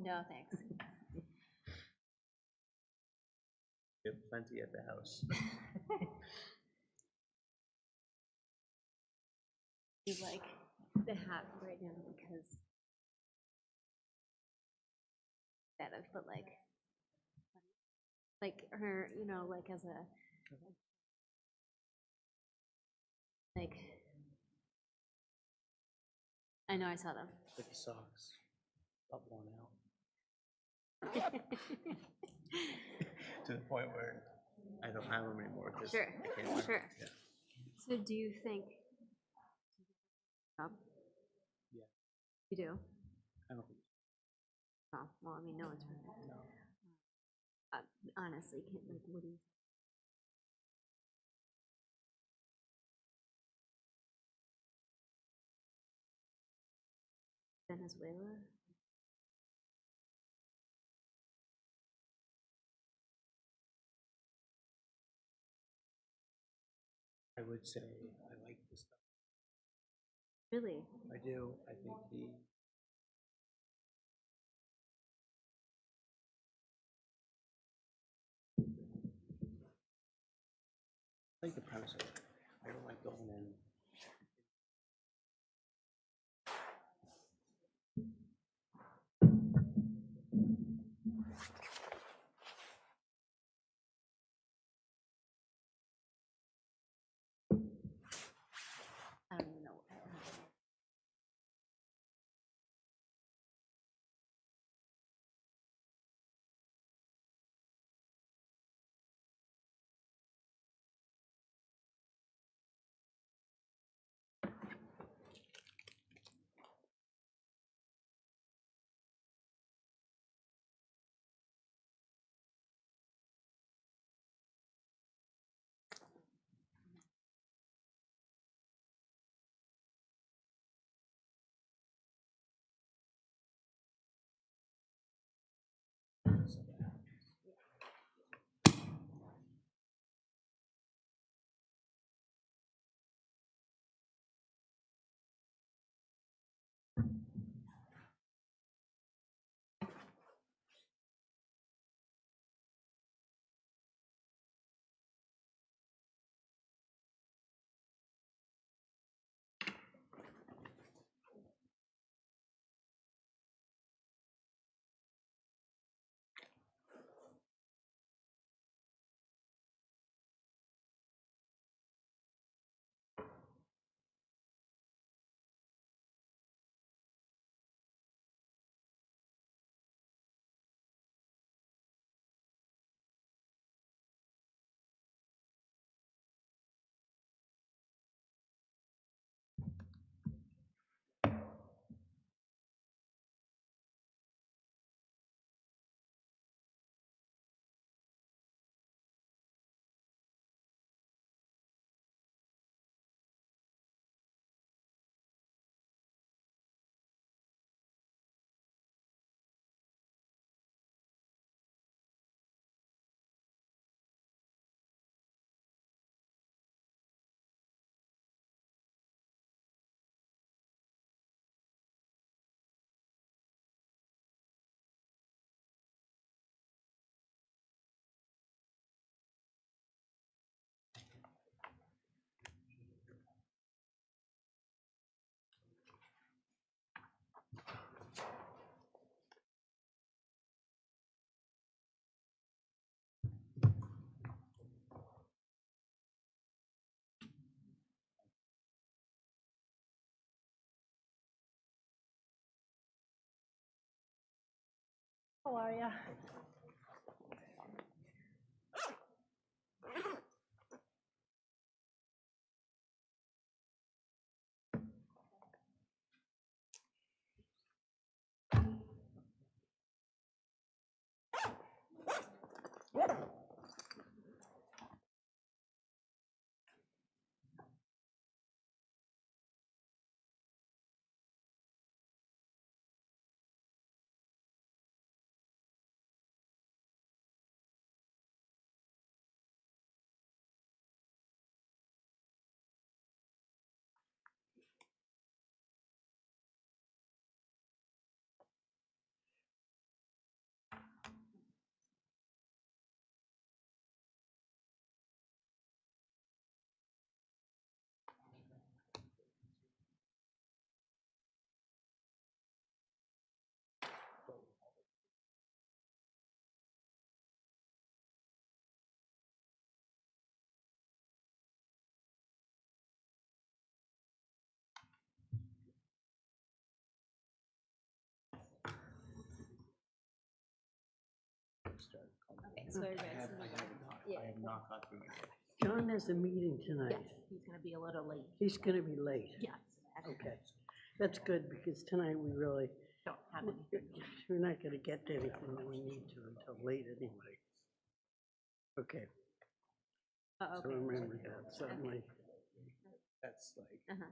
No, thanks. We have plenty at the house. You like the hat right now because that is, but like her, you know, like as a like. I know I saw them. Like the socks, up worn out. To the point where I don't have them anymore. Sure, I can't wear sure. them. Yeah. So do you think? Yeah. You do? I don't think Oh, well, I mean, no one's perfect. no. Honestly, like, what do you? Venezuela? I would say I like this stuff. Really? I do. I think he. I like the premise of it. I don't like going in. I don't even know. How are ya? started calling. Okay, so I everybody's have, in I the have room. not, Yeah. I have not got through my. John has a meeting tonight. Yes, he's gonna be a little late. He's gonna be late. Yes. Okay, that's good, because tonight we really, Don't have anything. we're not gonna get to anything that we need to until late anyway. Okay, Oh, so okay. remember that, suddenly. That's like. Uh-huh.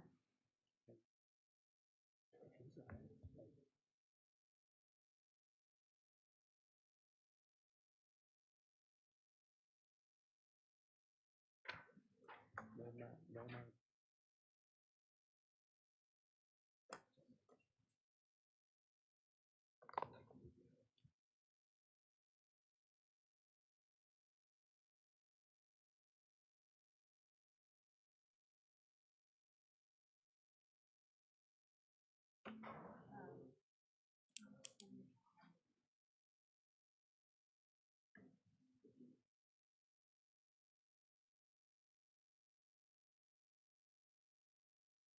No, no.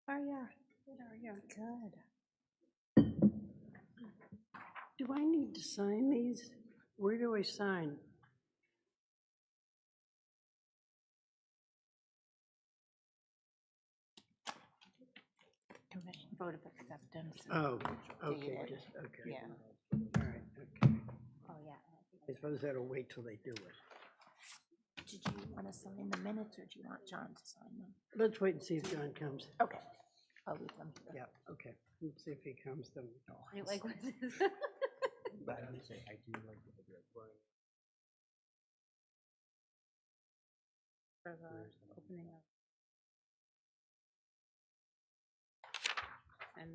How are you? Good, how are you? Good. Do I need to sign these? Where do I sign? Vote of acceptance. Oh, okay, Dated. just, okay. Yeah. All right, okay. Oh, yeah. I suppose that'll wait till they do it. Did you want to sign the minutes or do you want John to sign them? Let's wait and see if John comes. Okay. I'll leave them. Yeah, okay. Let's see if he comes, then. You're like, what's this? But I would say I do like the idea of running. For the opening of. And,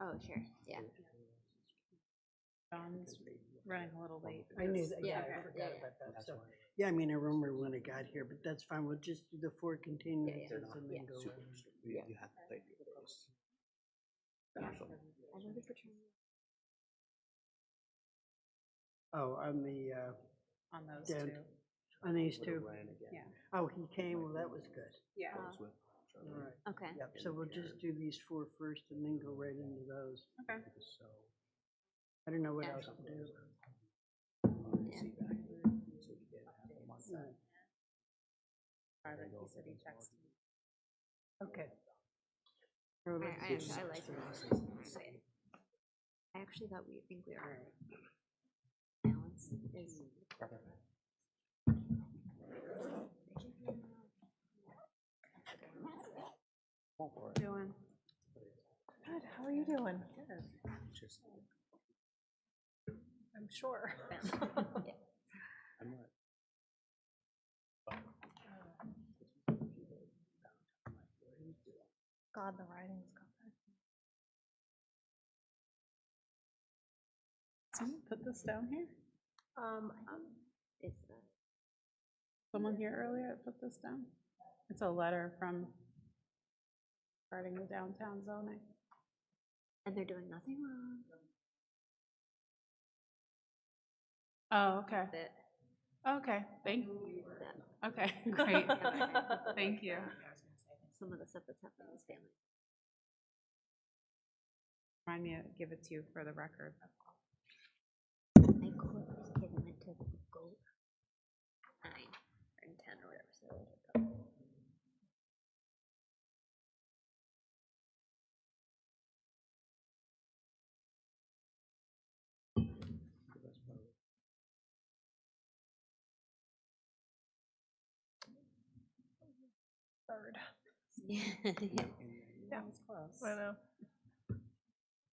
Oh, sure, yeah. John's running a little late. I knew that, yeah, Yeah, I forgot yeah. about that, That's so, why. yeah, I mean, I remember when I got here, but that's fine, we'll just do the 4 continuances They're not and then go. super right. strict. You have to play your base. I know the fraternity. Oh, on the, On those Dan- two. on these With two? Ryan again. Yeah. Oh, he came, well, that was good. Yeah. Goes with All Charlie. right, Okay. yep, so we'll just do these 4 first and then go right into those. Okay. So. I don't know what Yeah. else to do. See back there, so you get half a month. Right. Private, he said he texted me. Okay. I like it. I actually thought we think we are. Balance is. Doing. Good. How are you doing? Good. Just, I'm sure. I'm not. God, the writing's got that. Someone put this down here? Is the. Someone here earlier put this down? It's a letter from regarding the downtown zoning. And they're doing nothing wrong. Oh, okay. That, Okay, that, okay, great. Thank you. some of the stuff that's happening in this family. Remind me to give it to you for the record. I quit getting into the goal 9 or 10 or whatever. So Third. yeah. Yeah, It's close. I know.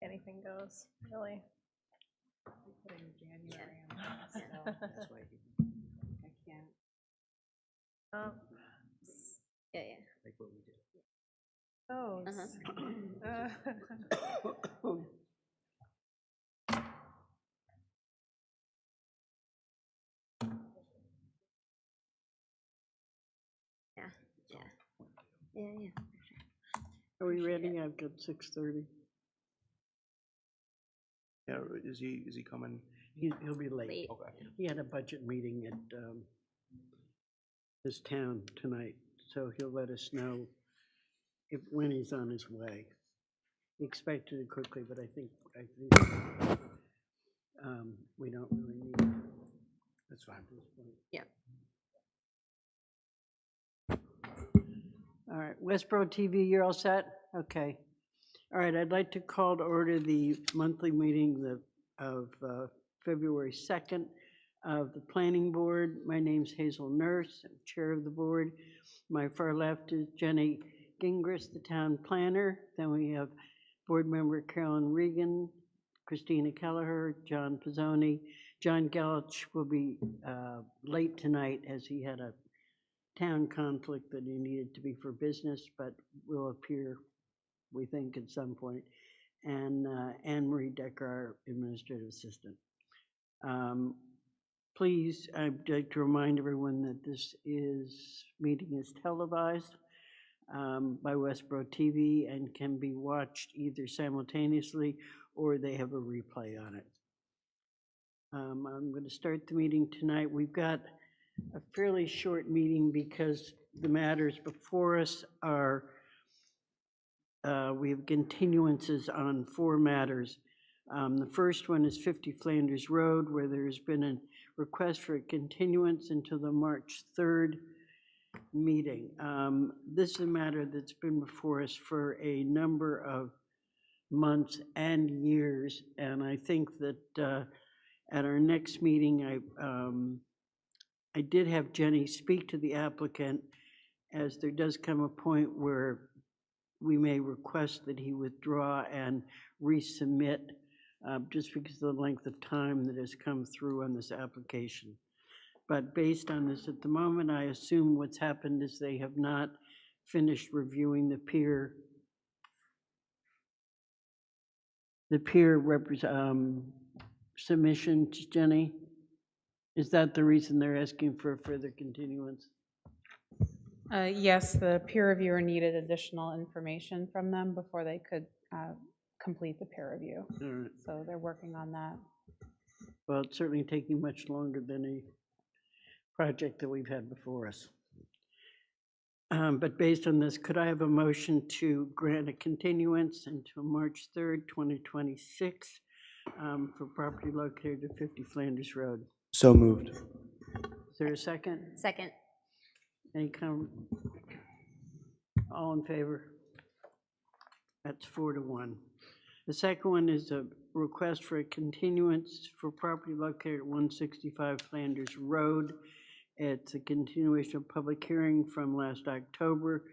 Anything goes, really. Put in January and still, That's why I can't. Oh, Yeah, like what we did. those. yeah. Are we ready? I've got 6:30. Yeah, is he coming? He'll be late. Late. Okay. He had a budget meeting at his town tonight, so he'll let us know when he's on his way. He expected it quickly, but I think we don't really need. That's fine. All right, Westborough TV, you're all set? Okay. All right, I'd like to call to order the monthly meeting of February 2nd of the Planning Board. My name's Hazel Nurse, I'm Chair of the Board. My far left is Jenny Gingras, the Town Planner. Then we have Board Member Carolyn Regan, Christina Kelleher, John Pizzoni. John Gellich will be late tonight as he had a town conflict that he needed to be for business, but will appear, we think, at some point. And Anne Marie Decker, our administrative assistant. Please, I'd like to remind everyone that this meeting is televised by Westborough TV and can be watched either simultaneously or they have a replay on it. I'm going to start the meeting tonight. We've got a fairly short meeting because the matters before us are, we have continuances on 4 matters. The first one is 50 Flanders Road, where there's been a request for a continuance until the March 3rd meeting. This is a matter that's been before us for a number of months and years, and I think that at our next meeting, I did have Jenny speak to the applicant, as there does come a point where we may request that he withdraw and resubmit, just because of the length of time that has come through on this application. But based on this at the moment, I assume what's happened is they have not finished reviewing the peer submission to Jenny. Is that the reason they're asking for a further continuance? Yes, the peer reviewer needed additional information from them before they could complete the peer review. Right. So they're working on that. Well, it's certainly taking much longer than a project that we've had before us. But based on this, could I have a motion to grant a continuance until March 3rd, 2026 for property located at 50 Flanders Road? So moved. Is there a second? Second. Any comment? All in favor? That's 4-1. The second one is a request for a continuance for property located at 165 Flanders Road. It's a continuation of public hearing from last October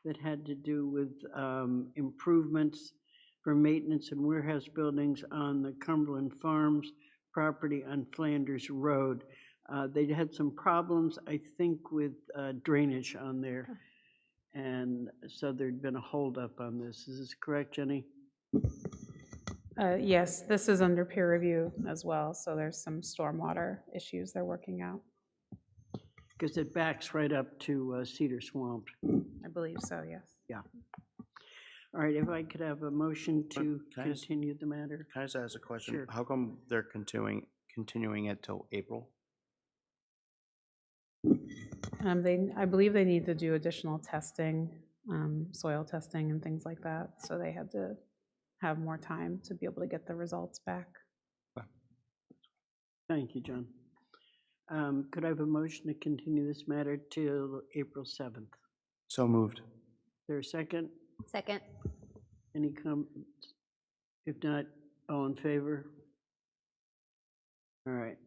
that had to do with improvements for maintenance and warehouse buildings on the Cumberland Farms property on Flanders Road. They had some problems, I think, with drainage on there. And so there'd been a holdup on this. Is this correct, Jenny? Yes, this is under peer review as well, so there's some stormwater issues they're working out. Because it backs right up to Cedar Swamp. I believe so, yes. Yeah. All right, if I could have a motion to Can I ask- continue the matter. Can I just ask a question? Sure. How come they're continuing it till April? I believe they need to do additional testing, soil testing and things like that. So they had to have more time to be able to get the results back. Thank you, John. Could I have a motion to continue this matter till April 7th? So moved. Is there a second? Second. Any comments? If not, all in favor? All right.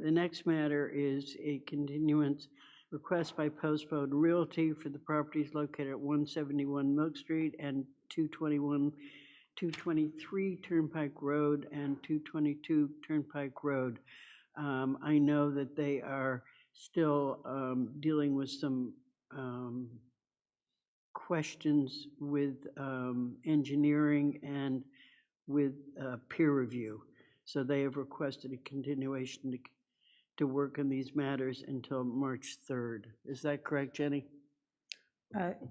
The next matter is a continuance request by Postponed Realty for the properties located at 171 Milk Street and 223 Turnpike Road and 222 Turnpike Road. I know that they are still dealing with some questions with engineering and with peer review. So they have requested a continuation to work on these matters until March 3rd. Is that correct, Jenny?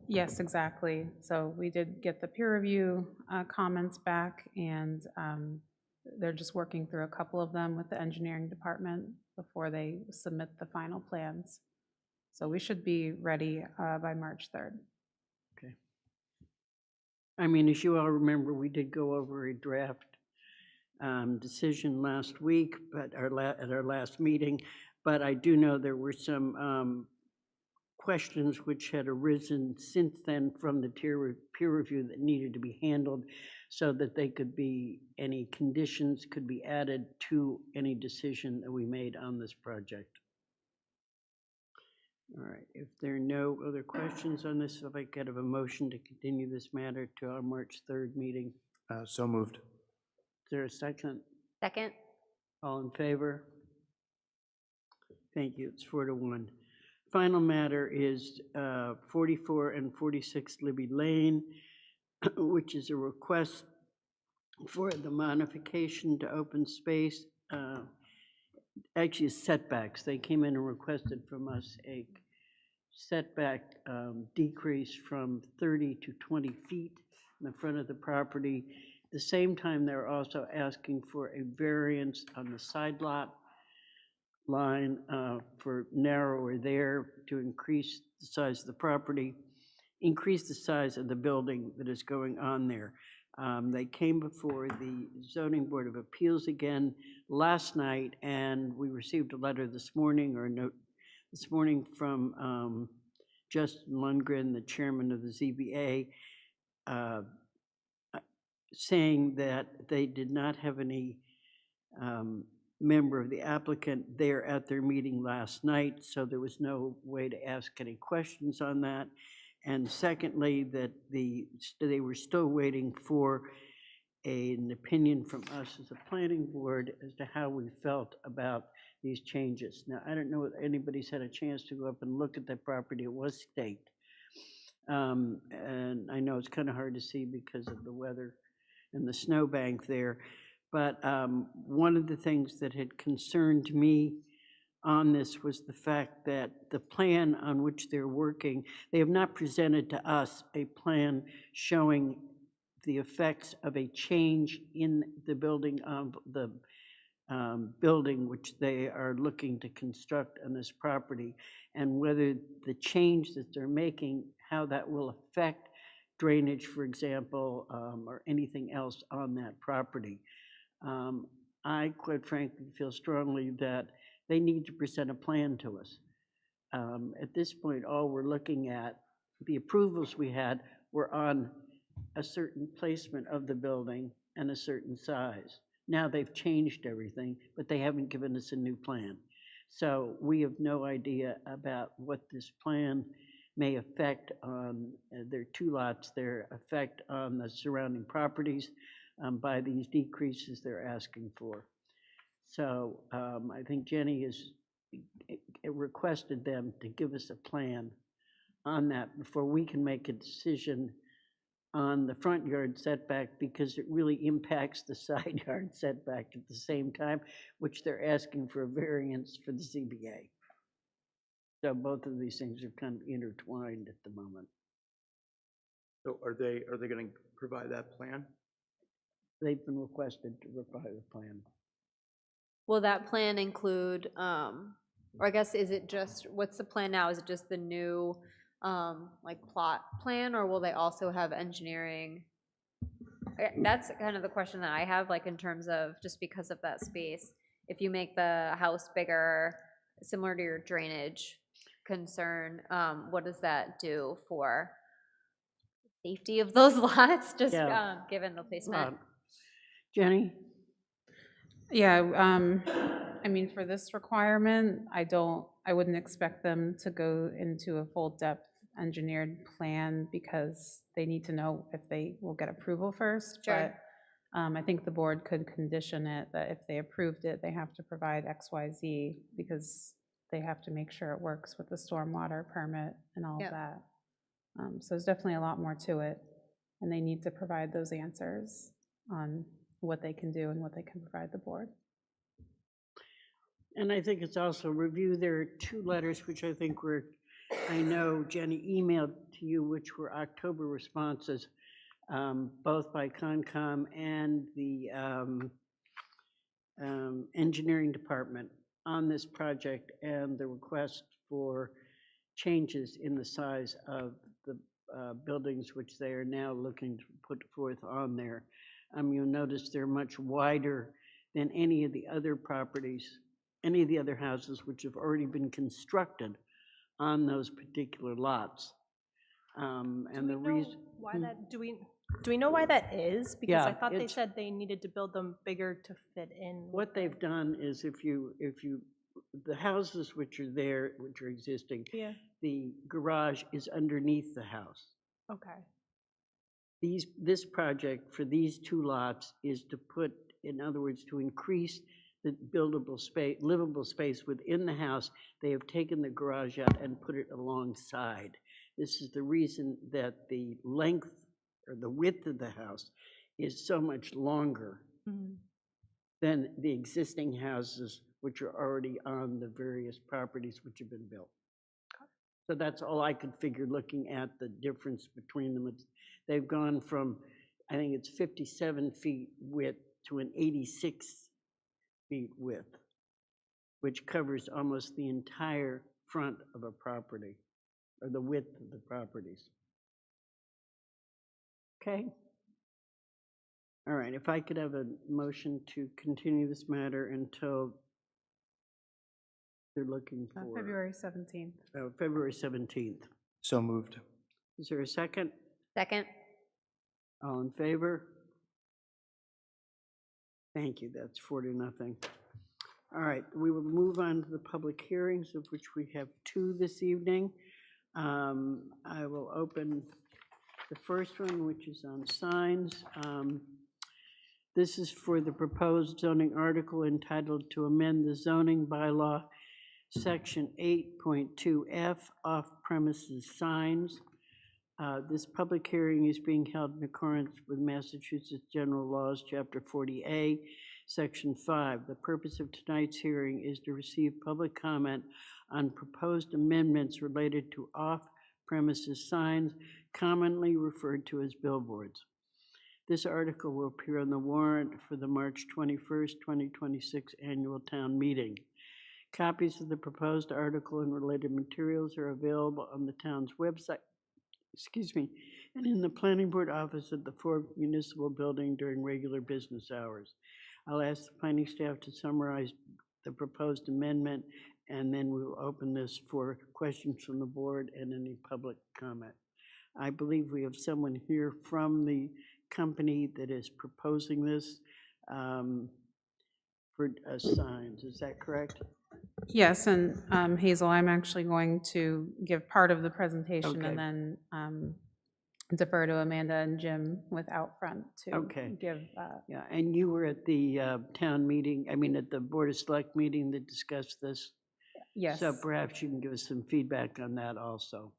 Yes, exactly. So we did get the peer review comments back, and they're just working through a couple of them with the engineering department before they submit the final plans. So we should be ready by March 3rd. Okay. I mean, as you all remember, we did go over a draft decision last week, but at our last meeting, but I do know there were some questions which had arisen since then from the peer review that needed to be handled so that any conditions could be added to any decision that we made on this project. All right, if there are no other questions on this, if I could have a motion to continue this matter to our March 3rd meeting. So moved. Is there a second? Second? All in favor? Thank you, it's 4-1. Final matter is 44 and 46 Libby Lane, which is a request for the modification to open space, actually setbacks. They came in and requested from us a setback decrease from 30 to 20 feet in the front of the property. At the same time, they're also asking for a variance on the side lot line for narrower there to increase the size of the property, increase the size of the building that is going on there. They came before the Zoning Board of Appeals again last night, and we received a letter this morning, or a note this morning from Justin Lundgren, the chairman of the ZBA, saying that they did not have any member of the applicant there at their meeting last night, so there was no way to ask any questions on that. And secondly, that they were still waiting for an opinion from us as a planning board as to how we felt about these changes. Now, I don't know if anybody's had a chance to go up and look at that property. It was staked. And I know it's kind of hard to see because of the weather and the snowbank there. But one of the things that had concerned me on this was the fact that the plan on which they're working, they have not presented to us a plan showing the effects of a change in the building which they are looking to construct on this property, and whether the change that they're making, how that will affect drainage, for example, or anything else on that property. I, quite frankly, feel strongly that they need to present a plan to us. At this point, all we're looking at, the approvals we had were on a certain placement of the building and a certain size. Now they've changed everything, but they haven't given us a new plan. So we have no idea about what this plan may affect on, there are 2 lots there, affect on the surrounding properties by these decreases they're asking for. So I think Jenny has requested them to give us a plan on that before we can make a decision on the front yard setback, because it really impacts the side yard setback at the same time, which they're asking for a variance for the ZBA. So both of these things are kind of intertwined at the moment. So are they going to provide that plan? They've been requested to provide a plan. Will that plan include, or I guess, is it just, what's the plan now? Is it just the new, like, plot plan, or will they also have engineering? That's kind of the question that I have, like, in terms of, just because of that space, if you make the house bigger, similar to your drainage concern, what does that do for safety of those lots, just given the placement? Jenny? Yeah, I mean, for this requirement, I wouldn't expect them to go into a full depth engineered plan because they need to know if they will get approval first. Sure. But I think the board could condition it that if they approved it, they have to provide XYZ because they have to make sure it works with the stormwater permit and all of that. So there's definitely a lot more to it, and they need to provide those answers on what they can do and what they can provide the board. And I think it's also review. There are 2 letters which I think I know Jenny emailed to you, which were October responses, both by Concom and the engineering department on this project, and the request for changes in the size of the buildings which they are now looking to put forth on there. you'll notice they're much wider than any of the other properties, any of the other houses which have already been constructed on those particular lots. And the reason. Why that, do we know why that is? Because I Yeah, thought they it's- said they needed to build them bigger to fit in. What they've done is the houses which are there, which are existing, Yeah, the garage is underneath the house. okay. This project for these two lots is to put, in other words, to increase the buildable space, livable space within the house. They have taken the garage out and put it alongside. This is the reason that the length or the width of the house is so much longer than the existing houses which are already on the various properties which have been built. So that's all I could figure looking at the difference between them. They've gone from, I think it's 57 feet width to an 86 feet width, which covers almost the entire front of a property, or the width of the properties. Okay? All right, if I could have a motion to continue this matter until they're looking for. February 17th. February 17th. So moved. Is there a second? Second? All in favor? Thank you, that's 4-0. All right, we will move on to the public hearings, of which we have 2 this evening. I will open the first one, which is on signs. This is for the proposed zoning article entitled to amend the zoning bylaw, section 8.2F, off-premises signs. This public hearing is being held in accordance with Massachusetts General Laws, Chapter 40A, Section 5. The purpose of tonight's hearing is to receive public comment on proposed amendments related to off-premises signs, commonly referred to as billboards. This article will appear on the warrant for the March 21st, 2026 annual town meeting. Copies of the proposed article and related materials are available on the town's website, and in the planning board office at the Forbes Municipal Building during regular business hours. I'll ask the planning staff to summarize the proposed amendment, and then we will open this for questions from the board and any public comment. I believe we have someone here from the company that is proposing this for signs. Is that correct? Yes, and Hazel, I'm actually going to give part of the presentation Okay. and then defer to Amanda and Jim with Outfront to Okay. give. Yeah, and you were at the town meeting, at the Board of Select meeting that discussed this? Yes. So perhaps you can give us some feedback on that also.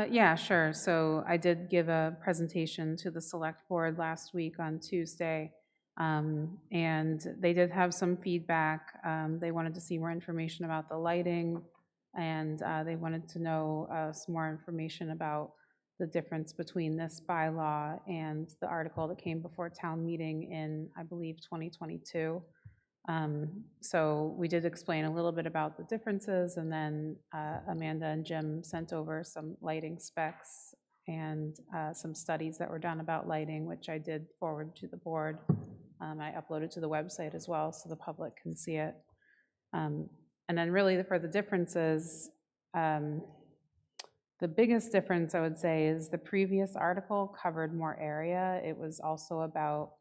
Yeah, sure. So I did give a presentation to the select board last week on Tuesday, and they did have some feedback. They wanted to see more information about the lighting, and they wanted to know some more information about the difference between this bylaw and the article that came before town meeting in, I believe, 2022. So we did explain a little bit about the differences, and then Amanda and Jim sent over some lighting specs and some studies that were done about lighting, which I did forward to the board. I uploaded to the website as well so the public can see it. And then really for the differences, the biggest difference I would say is the previous article covered more area. It was also about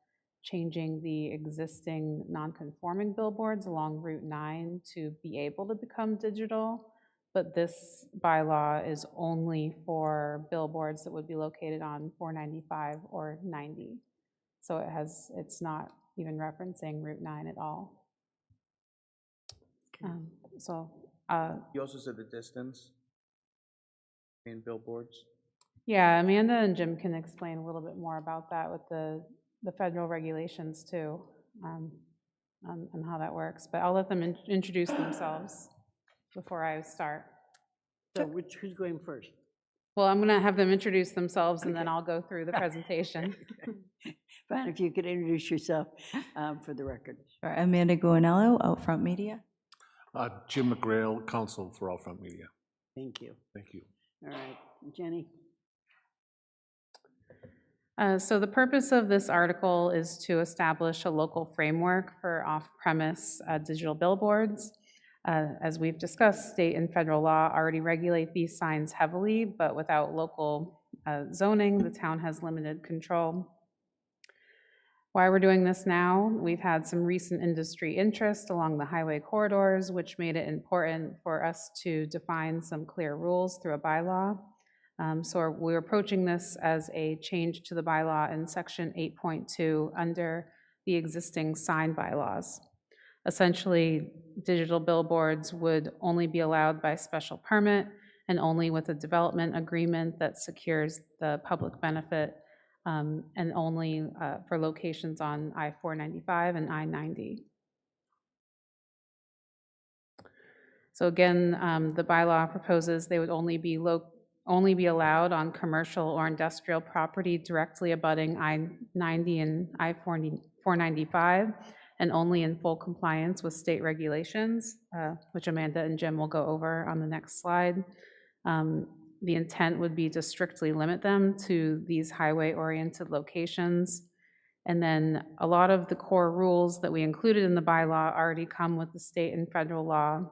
changing the existing non-conforming billboards along Route 9 to be able to become digital, but this bylaw is only for billboards that would be located on 495 or 90. So it's not even referencing Route 9 at all. You also said the distance in billboards? Yeah, Amanda and Jim can explain a little bit more about that with the federal regulations too, and how that works. But I'll let them introduce themselves before I start. So who's going first? Well, I'm going to have them introduce themselves, and then Okay. I'll go through the presentation. Fine, if you could introduce yourself for the record. Sure. Amanda Guanello, Outfront Media. Jim McGrail, counsel for Outfront Media. Thank you. Thank you. All right, Jenny? So the purpose of this article is to establish a local framework for off-premise digital billboards. As we've discussed, state and federal law already regulate these signs heavily, but without local zoning, the town has limited control. Why we're doing this now, we've had some recent industry interest along the highway corridors, which made it important for us to define some clear rules through a bylaw. So we're approaching this as a change to the bylaw in section 8.2 under the existing sign bylaws. Essentially, digital billboards would only be allowed by special permit and only with a development agreement that secures the public benefit, and only for locations on I-495 and I-90. So again, the bylaw proposes they would only be allowed on commercial or industrial property directly abutting I-90 and I-495, and only in full compliance with state regulations, which Amanda and Jim will go over on the next slide. The intent would be to strictly limit them to these highway-oriented locations. And then a lot of the core rules that we included in the bylaw already come with the state and federal law.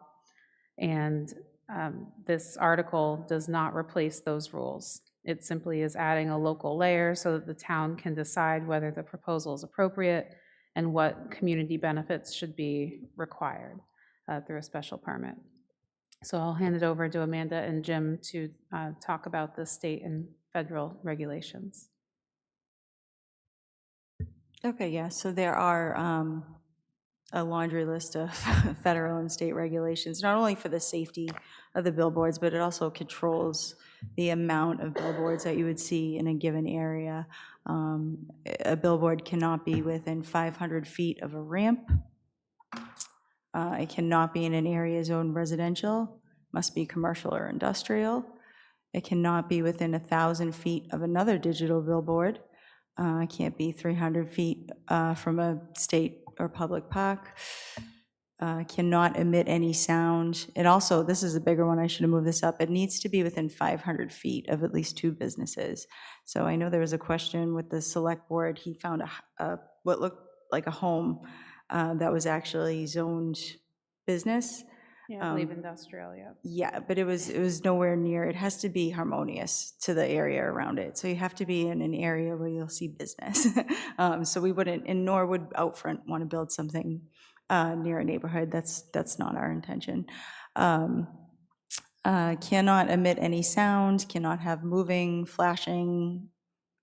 And this article does not replace those rules. It simply is adding a local layer so that the town can decide whether the proposal is appropriate and what community benefits should be required through a special permit. So I'll hand it over to Amanda and Jim to talk about the state and federal regulations. Okay, yeah, so there are a laundry list of federal and state regulations, not only for the safety of the billboards, but it also controls the amount of billboards that you would see in a given area. A billboard cannot be within 500 feet of a ramp. It cannot be in an area zoned residential, must be commercial or industrial. It cannot be within 1,000 feet of another digital billboard. It can't be 300 feet from a state or public park. Cannot emit any sound. It also, this is a bigger one, I should have moved this up, it needs to be within 500 feet of at least 2 businesses. So I know there was a question with the select board, he found what looked like a home that was actually zoned business. Yeah, I believe industrial, yeah. Yeah, but it was nowhere near, it has to be harmonious to the area around it. So you have to be in an area where you'll see business. So we wouldn't, and nor would Outfront want to build something near a neighborhood. That's not our intention. Cannot emit any sound, cannot have moving, flashing,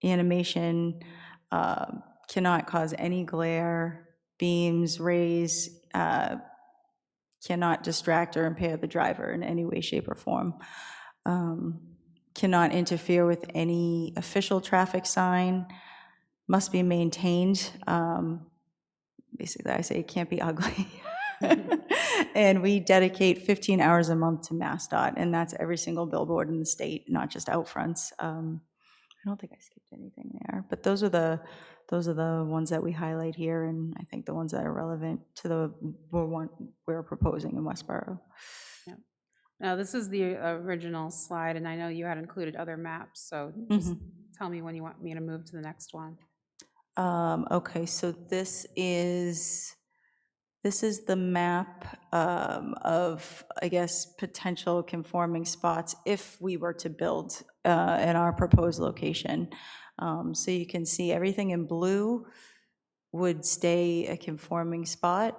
animation, cannot cause any glare, beams, rays, cannot distract or impair the driver in any way, shape, or form. Cannot interfere with any official traffic sign, must be maintained. Basically, I say it can't be ugly. And we dedicate 15 hours a month to MassDOT, and that's every single billboard in the state, not just Outfronts. I don't think I skipped anything there, but those are the ones that we highlight here, and I think the ones that are relevant to the one we're proposing in Westborough. Yeah. Now, this is the original slide, and I know you had included other maps, so just tell me when you want me to move to the next one. Okay, so this is the map of, I guess, potential conforming spots if we were to build in our proposed location. So you can see everything in blue would stay a conforming spot,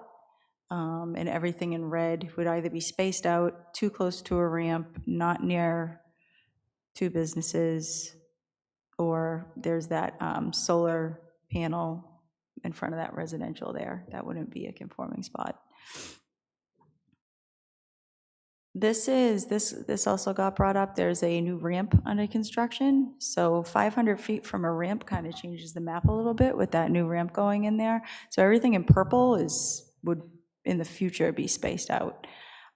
and everything in red would either be spaced out, too close to a ramp, not near 2 businesses, or there's that solar panel in front of that residential there. That wouldn't be a conforming spot. This also got brought up. There's a new ramp under construction. So 500 feet from a ramp kind of changes the map a little bit with that new ramp going in there. So everything in purple would in the future be spaced out.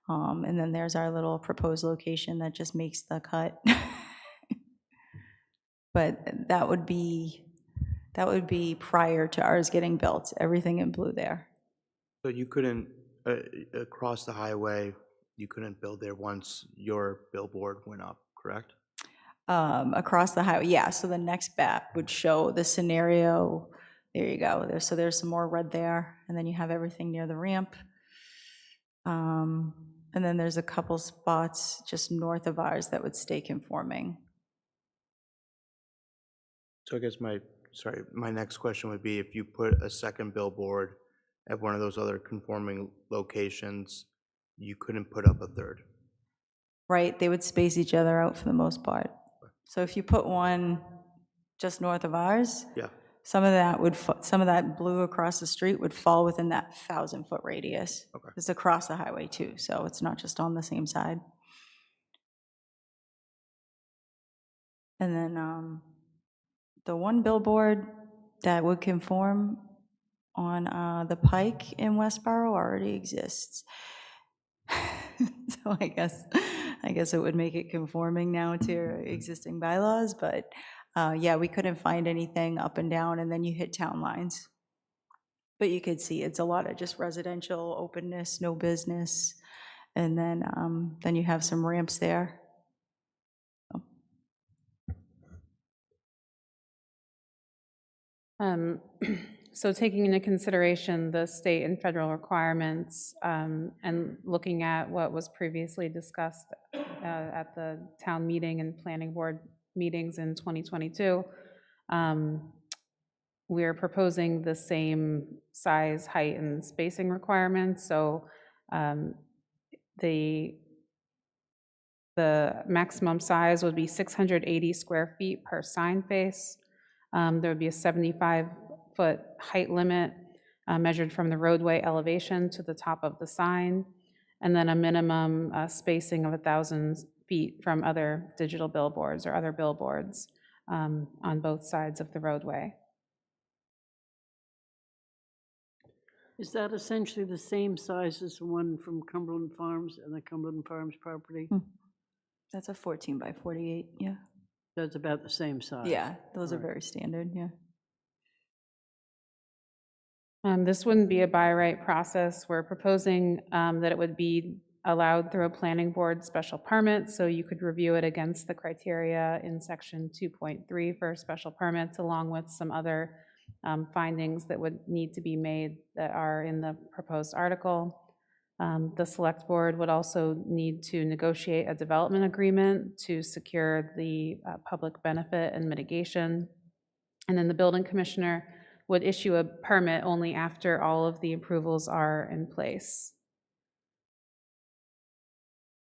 And then there's our little proposed location that just makes the cut. But that would be prior to ours getting built, everything in blue there. So you couldn't, across the highway, you couldn't build there once your billboard went up, correct? Across the highway, yeah, so the next map would show the scenario. There you go. So there's some more red there, and then you have everything near the ramp. And then there's a couple spots just north of ours that would stay conforming. So I guess my next question would be if you put a second billboard at one of those other conforming locations, you couldn't put up a third. Right, they would space each other out for the most part. So if you put one just north of ours, Yeah. some of that blue across the street would fall within that 1,000-foot radius. Okay. It's across the highway too, so it's not just on the same side. And then the one billboard that would conform on the Pike in Westborough already exists. So I guess it would make it conforming now to existing bylaws, but yeah, we couldn't find anything up and down, and then you hit town lines. But you could see it's a lot of just residential openness, no business, and then you have some ramps there. So taking into consideration the state and federal requirements and looking at what was previously discussed at the town meeting and planning board meetings in 2022, we're proposing the same size, height, and spacing requirements. So the maximum size would be 680 square feet per sign face. There would be a 75-foot height limit measured from the roadway elevation to the top of the sign, and then a minimum spacing of 1,000 feet from other digital billboards or other billboards on both sides of the roadway. Is that essentially the same size as the one from Cumberland Farms and the Cumberland Farms property? That's a 14 by 48, yeah. That's about the same size? Yeah, those are Right. very standard, yeah. This wouldn't be a by right process. We're proposing that it would be allowed through a planning board special permit, so you could review it against the criteria in section 2.3 for special permits, along with some other findings that would need to be made that are in the proposed article. The select board would also need to negotiate a development agreement to secure the public benefit and mitigation. And then the building commissioner would issue a permit only after all of the approvals are in place.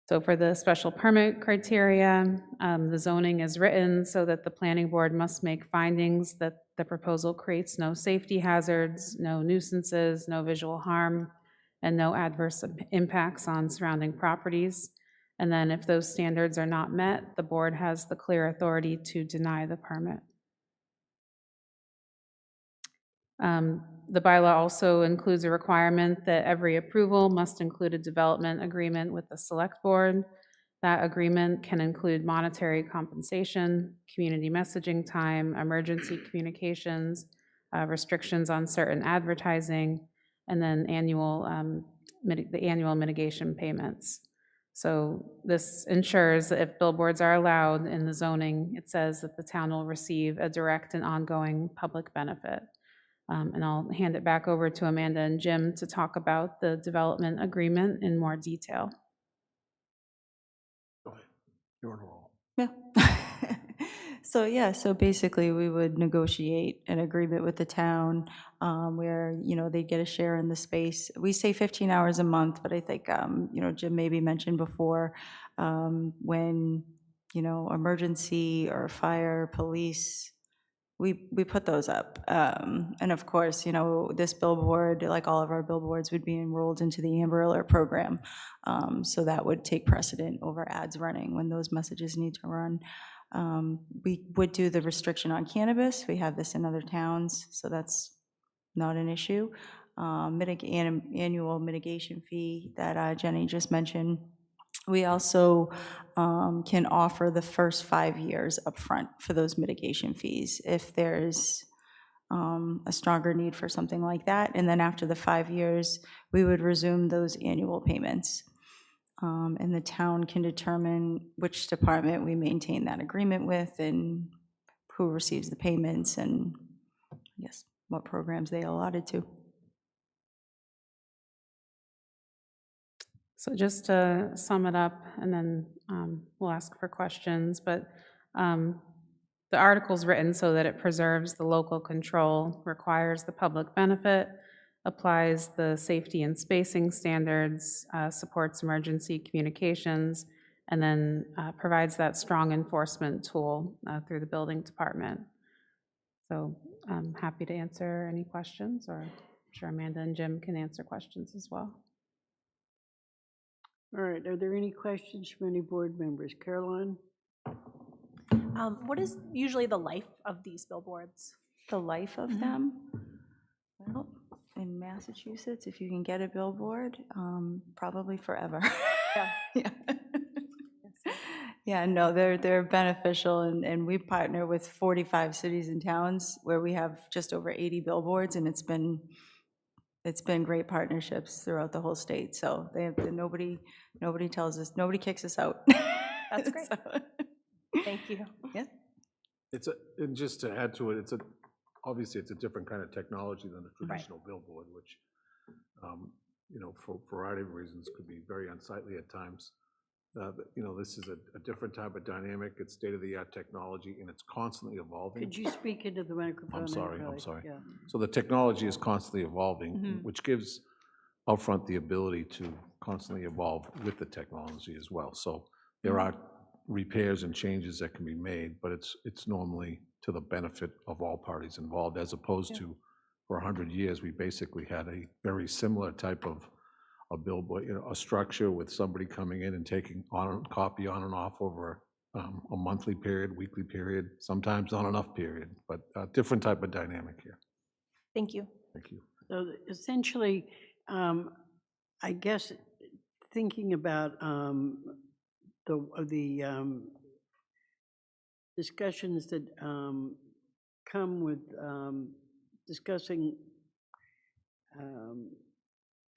So for the special permit criteria, the zoning is written so that the planning board must make findings that the proposal creates no safety hazards, no nuisances, no visual harm, and no adverse impacts on surrounding properties. And then if those standards are not met, the board has the clear authority to deny the permit. The bylaw also includes a requirement that every approval must include a development agreement with the select board. That agreement can include monetary compensation, community messaging time, emergency communications, restrictions on certain advertising, and then the annual mitigation payments. So this ensures that if billboards are allowed in the zoning, it says that the town will receive a direct and ongoing public benefit. And I'll hand it back over to Amanda and Jim to talk about the development agreement in more detail. Go ahead. You're on a roll. Yeah. So basically, we would negotiate an agreement with the town where, they get a share in the space. We say 15 hours a month, but I think, Jim maybe mentioned before when, emergency or fire, police, we put those up. And of course, this billboard, like all of our billboards, would be enrolled into the Amber Alert program. So that would take precedent over ads running when those messages need to run. We would do the restriction on cannabis. We have this in other towns, so that's not an issue. Annual mitigation fee that Jenny just mentioned. We also can offer the first 5 years upfront for those mitigation fees if there's a stronger need for something like that. And then after the 5 years, we would resume those annual payments. And the town can determine which department we maintain that agreement with and who receives the payments and, I guess, what programs they allotted to. So just to sum it up, and then we'll ask for questions, but the article's written so that it preserves the local control, requires the public benefit, applies the safety and spacing standards, supports emergency communications, and then provides that strong enforcement tool through the building department. So I'm happy to answer any questions, or I'm sure Amanda and Jim can answer questions as well. All right, are there any questions from any board members? Caroline? What is usually the life of these billboards? The life of them, well, in Massachusetts, if you can get a billboard, probably forever. Yeah. Yeah. Yeah, no, they're beneficial, and we partner with 45 cities and towns where we have just over 80 billboards, and it's been great partnerships throughout the whole state. So nobody tells us, nobody kicks us out. That's great. So, Thank you. yeah. And just to add to it, obviously it's a different kind of technology than a traditional billboard, which, for a variety of reasons could be very unsightly at times. This is a different type of dynamic. It's state-of-the-art technology, and it's constantly evolving. Could you speak into the microphone? I'm sorry. Yeah. So the technology is constantly evolving, which gives Upfront the ability to constantly evolve with the technology as well. So there are repairs and changes that can be made, but it's normally to the benefit of all parties involved, as opposed to, for 100 years, we basically had a very similar type of a billboard, a structure with somebody coming in and taking copy on and off over a monthly period, weekly period, sometimes on and off period, but a different type of dynamic here. Thank you. Thank you. So essentially, I guess, thinking about the discussions that come with discussing,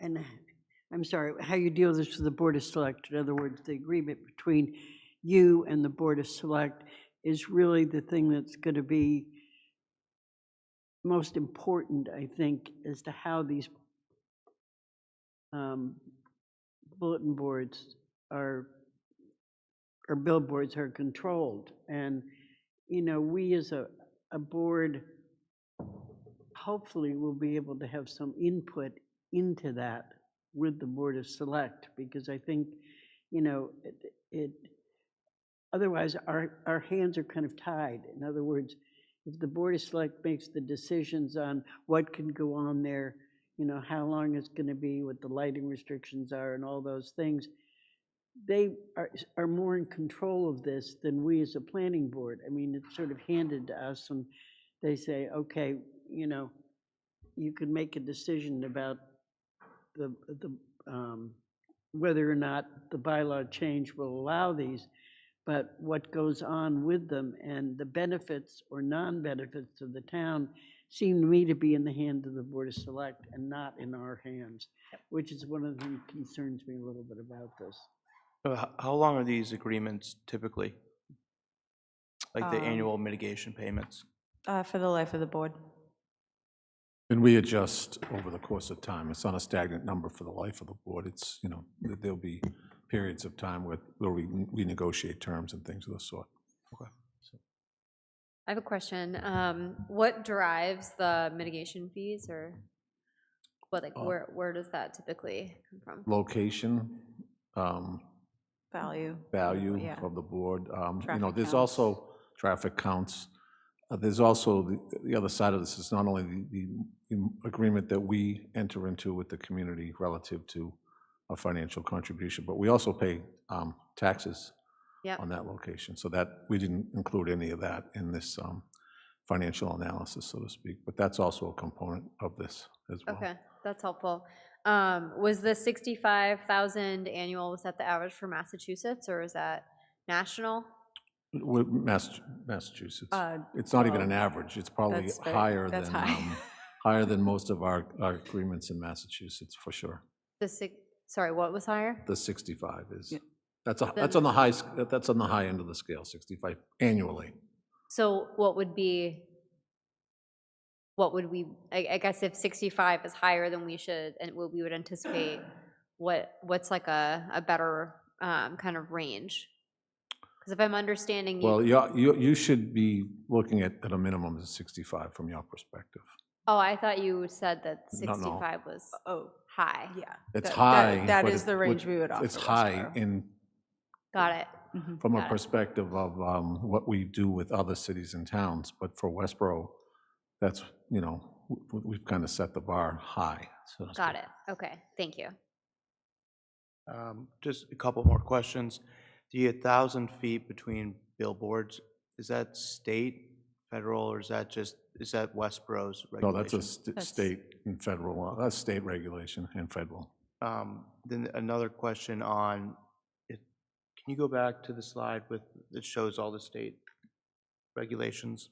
and I'm sorry, how you deal with this with the Board of Select. In other words, the agreement between you and the Board of Select is really the thing that's going to be most important, I think, as to how these bulletin boards or billboards are controlled. And, we as a board hopefully will be able to have some input into that with the Board of Select, because I think, otherwise our hands are kind of tied. In other words, if the Board of Select makes the decisions on what can go on there, how long it's going to be, what the lighting restrictions are, and all those things, they are more in control of this than we as a planning board. I mean, it's sort of handed to us, and they say, okay, you can make a decision about the whether or not the bylaw change will allow these, but what goes on with them and the benefits or non-benefits to the town seem to me to be in the hands of the Board of Select and not in our hands, which is one of the things that concerns me a little bit about this. How long are these agreements typically? Like the annual mitigation payments? For the life of the board. And we adjust over the course of time. It's not a stagnant number for the life of the board. It's, there'll be periods of time where we negotiate terms and things of the sort. Okay. I have a question. What drives the mitigation fees, or where does that typically come from? Location, Value. Yeah. of the board. Traffic There's counts. also traffic counts. There's also the other side of this is not only the agreement that we enter into with the community relative to a financial contribution, but we also pay taxes on that location. So that we didn't include any of that in this financial analysis, so to speak. But that's also a component of this as well. Okay, that's helpful. Was the 65,000 annual, was that the average for Massachusetts, or is that national? Massachusetts. It's not even an average. It's probably higher than high. higher than most of our agreements in Massachusetts, for sure. Sorry, what was higher? The 65 is, Yeah. that's Then- on the high, that's on the high end of the scale, 65 annually. So what would we, I guess if 65 is higher than we should, and what we would anticipate, what's like a better kind of range? Because if I'm understanding Well, you, you should be looking at a minimum of 65 from your perspective. oh, I thought you said that No, no. 65 was Oh, high. yeah. It's That- high. that but is it the range would- we would offer It's high Westborough. in, Got it. Mhm. from a Got it. perspective of what we do with other cities and towns, but for Westborough, that's, we've kind of set the bar high, so to Got speak. it. Okay, thank you. Just a couple more questions. The 1,000 feet between billboards, is that state, federal, or is that Westborough's No, regulation? that's a That's- state and federal law. That's state regulation and federal. Then another question on, can you go back to the slide that shows all the state regulations?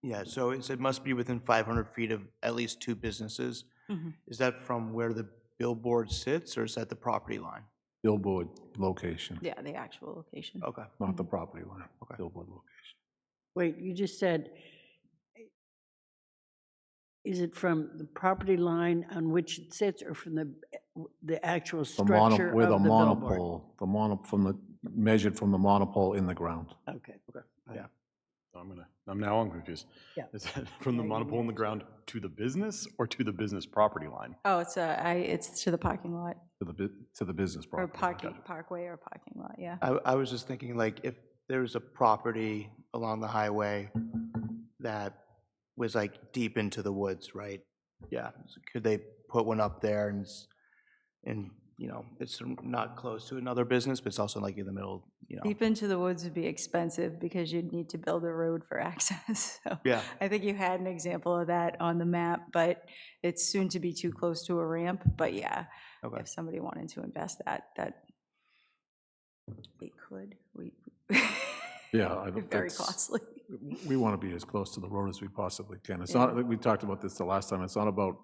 Yeah, so it said must be within 500 feet of at least 2 businesses. Mhm. Is that from where the billboard sits, or is that the property line? Billboard location, Yeah, the actual location. Okay. not the property line, Okay. billboard location. Wait, you just said, is it from the property line on which it sits or from the actual The mono, structure where of the the billboard? monopole, measured from the monopole in the ground. Okay. Yeah. I'm confused. Yeah. Is that from the Yeah, you monopole in the ground to the business or to the business property line? Oh, it's to the parking lot, To the business or property. parkway or parking lot, yeah. I was just thinking, like, if there was a property along the highway that was like deep into the woods, right? Yeah, so could they put one up there and it's not close to another business, but it's also like in the middle, Deep into the woods would be expensive because you'd need to build a road for access. So Yeah. I think you had an example of that on the map, but it's soon to be too close to a ramp. But yeah, Okay. if somebody wanted to invest that they could. Yeah, I don't, Very that's- costly. We want to be as close to the road as we possibly can. It's Yeah. not, we talked about this the last time, it's not about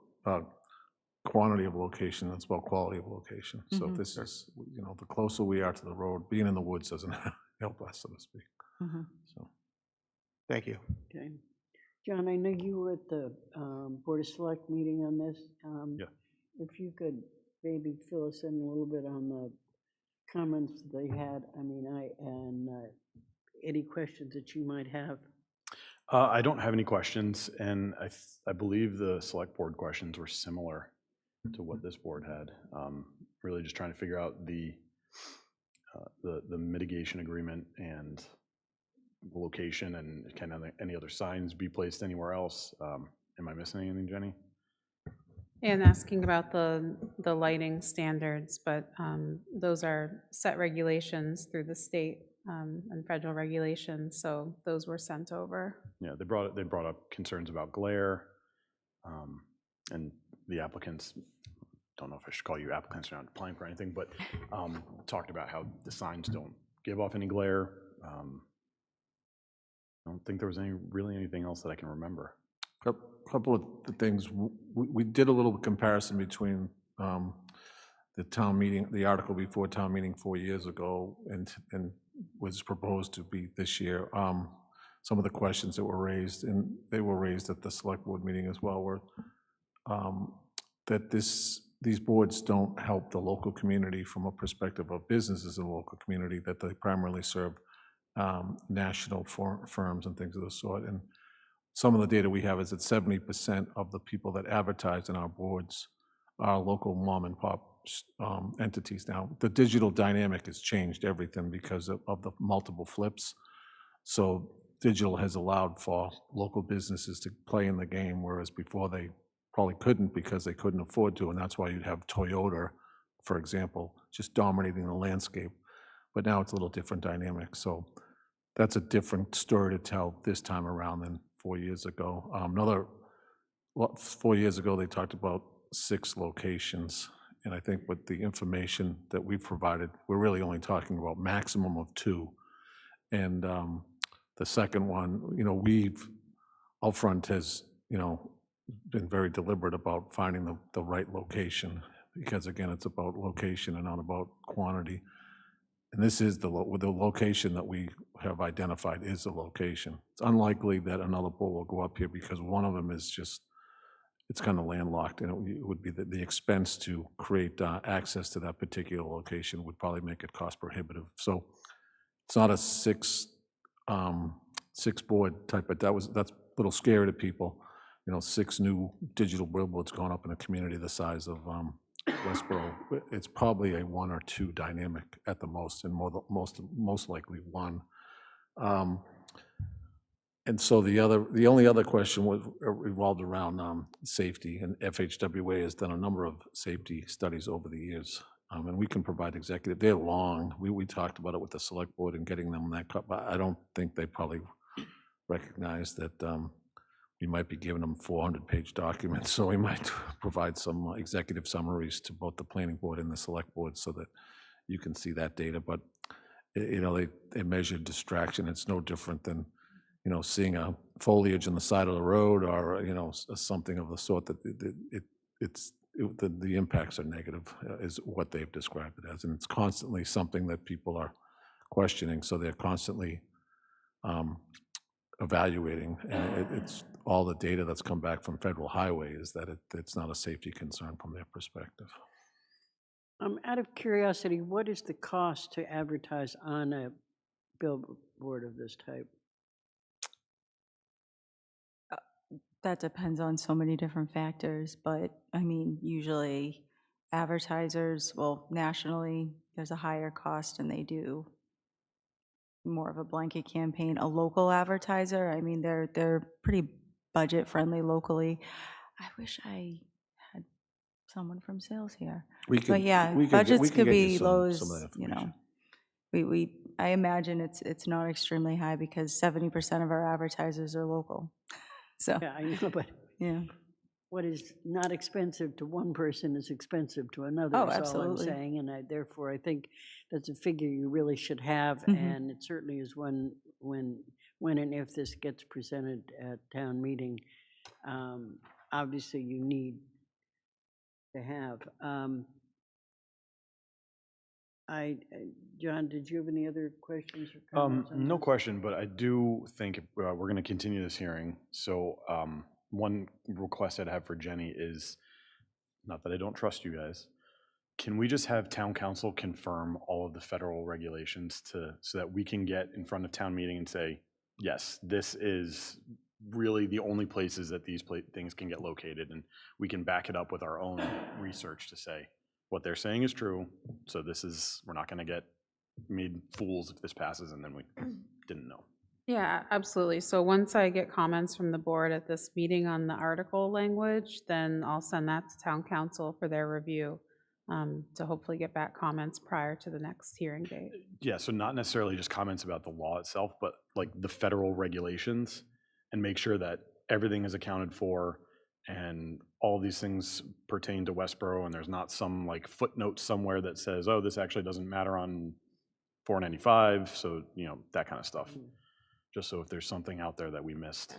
quantity of location, it's about quality of location. So Mhm. this is, the closer we are to the road, being in the woods doesn't help us, so to speak. Mhm. So, Thank you. Okay. John, I know you were at the Board of Select meeting on this. Yeah. If you could maybe fill us in a little bit on the comments they had, and any questions that you might have. I don't have any questions, and I believe the select board questions were similar to what this board had. Really just trying to figure out the mitigation agreement and the location, and can any other signs be placed anywhere else? Am I missing anything, Jenny? And asking about the lighting standards, but those are set regulations through the state and federal regulations, so those were sent over. Yeah, they brought up concerns about glare, and the applicants, don't know if I should call you applicants, you're not applying for anything, but talked about how the signs don't give off any glare. I don't think there was really anything else that I can remember. couple of the things, we did a little comparison between the town meeting, the article before town meeting 4 years ago, and was proposed to be this year. Some of the questions that were raised, and they were raised at the select board meeting as well, were that these boards don't help the local community from a perspective of businesses in the local community, that they primarily serve national firms and things of the sort. And some of the data we have is that 70% of the people that advertise in our boards are local mom and pop entities. Now, the digital dynamic has changed everything because of the multiple flips. So digital has allowed for local businesses to play in the game, whereas before they probably couldn't because they couldn't afford to, and that's why you'd have Toyota, for example, just dominating the landscape. But now it's a little different dynamic. So that's a different story to tell this time around than 4 years ago. 4 years ago, they talked about 6 locations. And I think with the information that we've provided, we're really only talking about maximum of 2. And the second one, Upfront has, been very deliberate about finding the right location. because again, it's about location and not about quantity. And this is the location that we have identified is the location. It's unlikely that another pole will go up here because one of them is just, it's kind of landlocked, and it would be the expense to create access to that particular location would probably make it cost prohibitive. So it's not a six board type, but that's a little scary to people. 6 new digital billboards going up in a community the size of Westborough. It's probably a 1 or 2 dynamic at the most, and most likely 1. And so the only other question revolved around safety, and FHWA has done a number of safety studies over the years, and we can provide executive. They're long. We talked about it with the select board and getting them that cut, but I don't think they probably recognize that we might be giving them 400-page documents, so we might provide some executive summaries to both the planning board and the select board so that you can see that data. But they measure distraction. It's no different than seeing a foliage on the side of the road, or something of the sort. That the impacts are negative, is what they've described it as, and it's constantly something that people are questioning. So they're constantly evaluating, and it's all the data that's come back from Federal Highway is that it's not a safety concern from their perspective. Out of curiosity, what is the cost to advertise on a billboard of this type? That depends on so many different factors, but I mean, usually advertisers, well, nationally, there's a higher cost and they do more of a blanket campaign. A local advertiser, I mean, they're pretty budget friendly locally. I wish I had someone from sales here. But yeah, budgets could be low as, I imagine it's not extremely high because 70% of our advertisers are local. So, Yeah, I know, but yeah. what is not expensive to one person is expensive to another, Oh, is all I'm absolutely. saying. And therefore, I think that's a figure you really should have, and it certainly is when and if this gets presented at town meeting, obviously you need to have. John, did you have any other questions or comments? No question, but I do think we're going to continue this hearing. So one request I'd have for Jenny is, not that I don't trust you guys, can we just have town council confirm all of the federal regulations so that we can get in front of town meeting and say, yes, this is really the only places that these things can get located, and we can back it up with our own research to say what they're saying is true. So we're not going to get made fools if this passes and then we didn't know. Yeah, absolutely. So once I get comments from the board at this meeting on the article language, then I'll send that to town council for their review, to hopefully get back comments prior to the next hearing date. Yeah, so not necessarily just comments about the law itself, but like the federal regulations, and make sure that everything is accounted for and all these things pertain to Westborough, and there's not some like footnote somewhere that says, oh, this actually doesn't matter on 495, so that kind of stuff. Just so if there's something out there that we missed,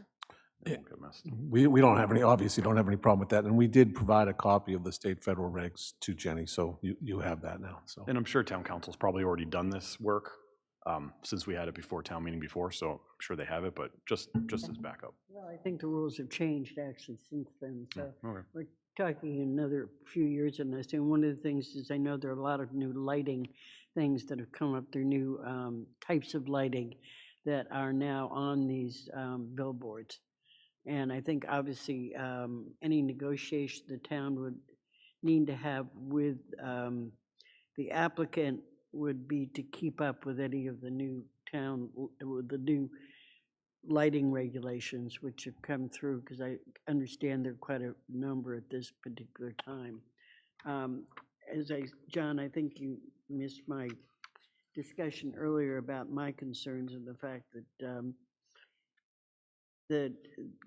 it won't get missed. We obviously don't have any problem with that, and we did provide a copy of the state federal regs to Jenny, so you have that now. So, and I'm sure town council's probably already done this work since we had it before town meeting before, so I'm sure they have it, but just as backup. Well, I think the rules have changed actually since then, so Okay. we're talking another few years on this. And one of the things is I know there are a lot of new lighting things that have come up. There are new types of lighting that are now on these billboards. And I think obviously any negotiation the town would need to have with the applicant would be to keep up with any of the new with the new lighting regulations which have come through, because I understand there are quite a number at this particular time. John, I think you missed my discussion earlier about my concerns and the fact that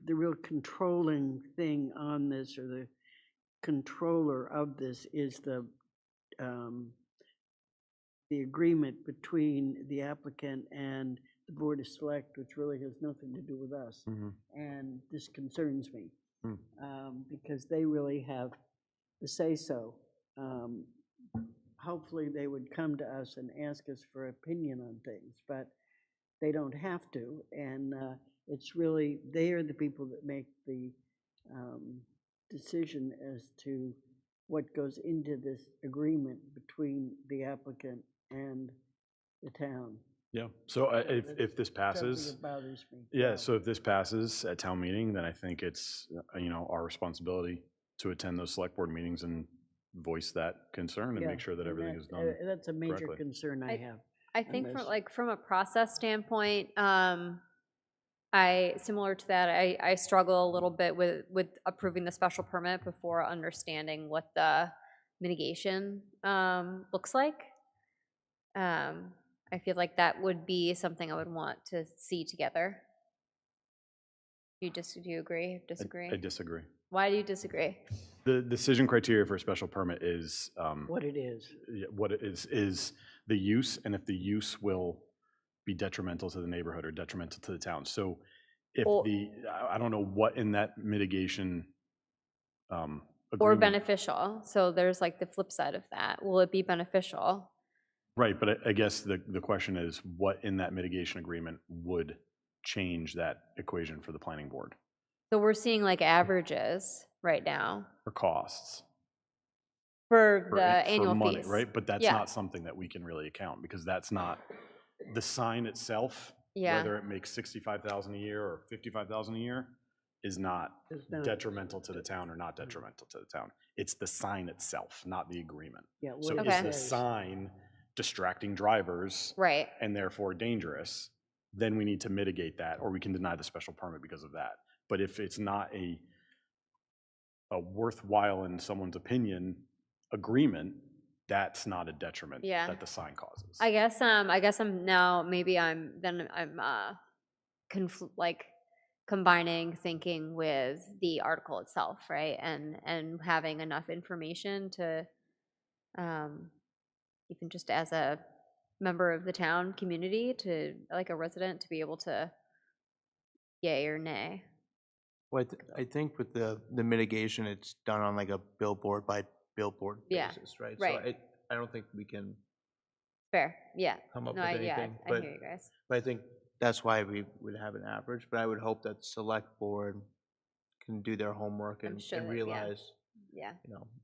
the real controlling thing on this, or the controller of this, is the agreement between the applicant and the Board of Select, which really has nothing to do with us. And this concerns me because they really have the say-so um, hopefully they would come to us and ask us for opinion on things, but they don't have to, and it's really, they are the people that make the decision as to what goes into this agreement between the applicant and the town. Yeah, so if this passes, Something that bothers me. yeah, so if this passes at town meeting, then I think it's, our responsibility to attend those select board meetings and voice that concern and Yeah, make sure that and everything is done. That's a major correctly. concern I have. I think from Unless- from a process standpoint, similar to that, I struggle a little bit with approving the special permit before understanding what the mitigation looks like. I feel like that would be something I would want to see together. Do you agree, disagree? I disagree. Why do you disagree? The decision criteria for a special permit is, What it is. what it is the use, and if the use will be detrimental to the neighborhood or detrimental to the town. So if Or- I don't know what in that mitigation Or agreement. beneficial, so there's like the flip side of that. Will it be beneficial? Right, but I guess the question is, what in that mitigation agreement would change that equation for the planning board? So we're seeing like averages right now For costs? for for the it- for annual money, fees. right? But that's Yeah. not something that we can really account, because that's not, the sign itself, Yeah. whether it makes 65,000 a year or 55,000 a year, is not It's not- detrimental to the town or not detrimental to the town. It's the sign itself, not the agreement. Yeah, So what is it the says. sign distracting drivers Right. and therefore dangerous, then we need to mitigate that, or we can deny the special permit because of that. But if it's not a worthwhile, in someone's opinion, agreement, that's not a detriment Yeah. that the sign causes. I guess I'm now, maybe I'm combining thinking with the article itself, right? And having enough information to even just as a member of the town community, to like a resident, to be able to yay or nay. Well, I think with the mitigation, it's done on like a billboard by billboard Yeah, basis, right? right. So I don't think we can Fair, yeah. come up No, with yeah, anything. I But hear you guys. I think that's why we would have an average, but I would hope that select board can do their homework I'm and sure that- yeah. realize, Yeah,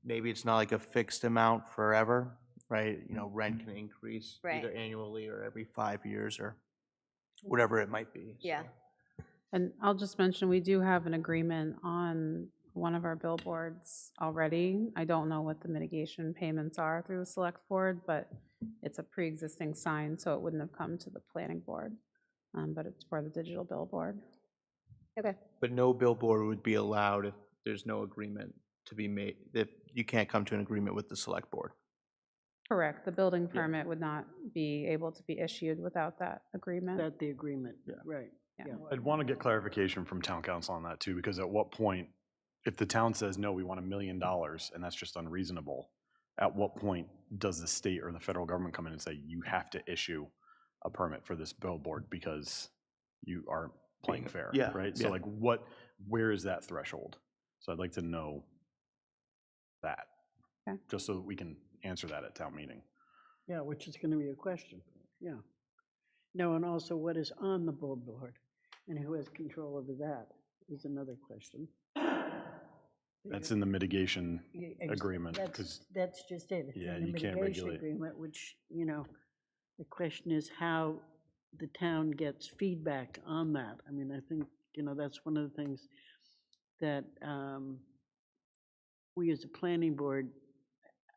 maybe it's not like a fixed amount forever, right? Rent can increase either Right. annually or every 5 years or whatever it might be. Yeah. so. And I'll just mention, we do have an agreement on one of our billboards already. I don't know what the mitigation payments are through the select board, but it's a pre-existing sign, so it wouldn't have come to the planning board. But it's for the digital billboard. okay. But no billboard would be allowed if there's no agreement to be made, if you can't come to an agreement with the select board. Correct. The building permit would not be able to be issued without that agreement. That the agreement, right. Yeah. Yeah. I'd want to get clarification from town council on that too, because at what point, if the town says, no, we want $1 million, and that's just unreasonable, at what point does the state or the federal government come in and say, you have to issue a permit for this billboard because you are playing fair, Yeah, right? So yeah. like where is that threshold? So I'd like to know that, Okay. just so that we can answer that at town meeting. Yeah, which is gonna be a question, yeah. No, and also what is on the billboard and who has control over that is another question. That's in the mitigation Yeah, agreement, That's, 'cause- that's just it. It's Yeah, in the you can't mitigation regulate. agreement, which, the question is how the town gets feedback on that. I mean, I think, that's one of the things that we as a planning board,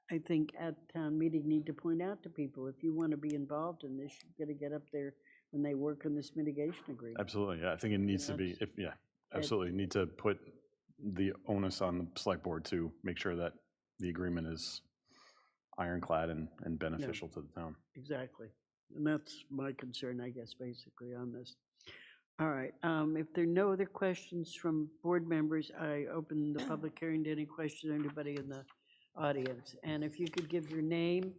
I think at town meeting need to point out to people, if you want to be involved in this, you've got to get up there when they work on this mitigation agreement. Absolutely, yeah, I think it needs to be, absolutely, need to put the onus on the select board to make sure that the agreement is ironclad and beneficial to the town. Exactly. And that's my concern, I guess, basically on this. All right, if there are no other questions from board members, I open the public hearing to any questions, anybody in the audience. And if you could give your name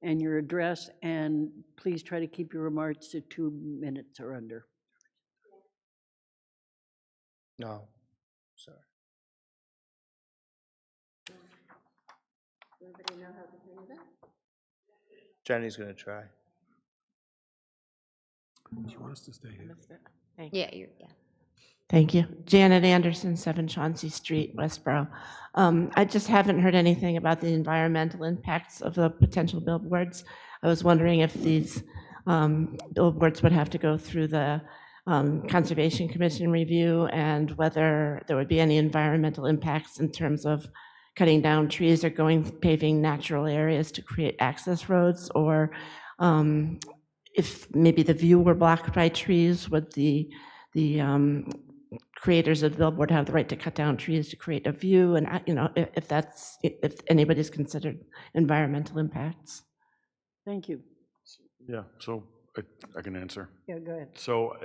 and your address, and please try to keep your remarks to 2 minutes or under. No, sorry. Jenny's gonna try. Do you want us to stay here? Yeah, Thank you. Janet Anderson, 7 Chauncey Street, Westborough. I just haven't heard anything about the environmental impacts of the potential billboards. I was wondering if these billboards would have to go through the Conservation Commission review and whether there would be any environmental impacts in terms of cutting down trees or paving natural areas to create access roads, or if maybe the view were blocked by trees, would the creators of the billboard have the right to cut down trees to create a view, and if anybody's considered environmental impacts. Thank you. Yeah, so I can answer. Yeah, go ahead. So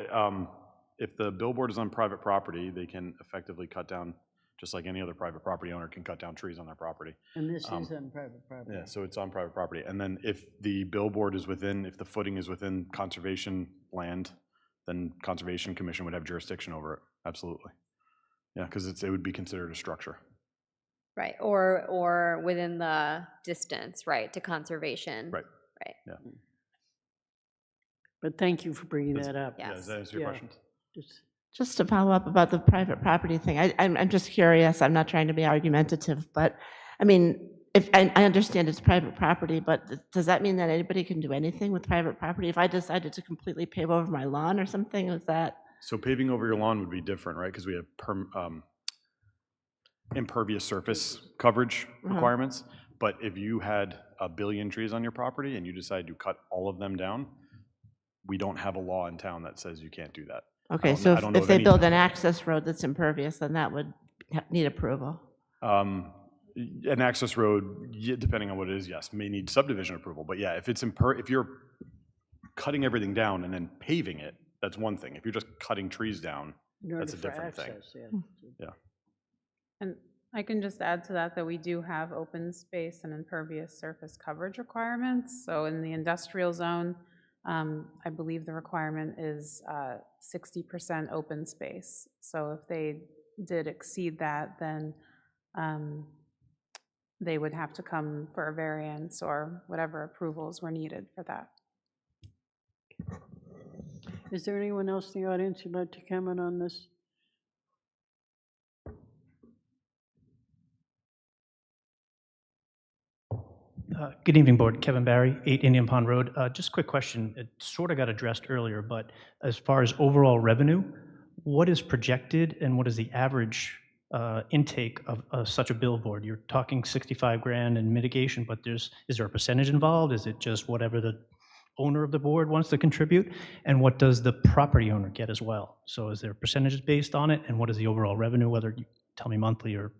if the billboard is on private property, they can effectively cut down, just like any other private property owner can cut down trees on their property. And this is on private property. Yeah, so it's on private property. And then if the billboard is within, if the footing is within conservation land, then Conservation Commission would have jurisdiction over it, absolutely. Yeah, because it would be considered a structure. right, or within the distance, right, to conservation. Right. Right. Yeah. But thank you for bringing That's- that up. Yeah. Yeah, does that answer your Yeah. questions? Just to follow up about the private property thing, I'm just curious, I'm not trying to be argumentative, but, I mean, if, I understand it's private property, but does that mean that anybody can do anything with private property? If I decided to completely pave over my lawn or something, is that? So paving over your lawn would be different, right? Because we have impervious surface coverage requirements. But if you had 1 billion trees on your property and you decide to cut all of them down, we don't have a law in town that says you can't do that. Okay, don't- so I don't know if of they any build an town. access road that's impervious, then that would need approval. An access road, depending on what it is, yes, may need subdivision approval. But yeah, if it's if you're cutting everything down and then paving it, that's one thing. If you're just cutting trees down, In order that's a for different thing. access, yeah. And I can just add to that we do have open space and impervious surface coverage requirements. So in the industrial zone, I believe the requirement is 60% open space. So if they did exceed that, then they would have to come for a variance or whatever approvals were needed for that. Is there anyone else in the audience who'd like to comment on this? Good evening, Board. Kevin Barry, 8 Indian Pond Road. Just a quick question. It sort of got addressed earlier, but as far as overall revenue, what is projected and what is the average intake of such a billboard? You're talking 65 grand in mitigation, but is there a percentage involved? Is it just whatever the owner of the board wants to contribute? And what does the property owner get as well? So is there percentages based on it? And what is the overall revenue, whether you tell me monthly or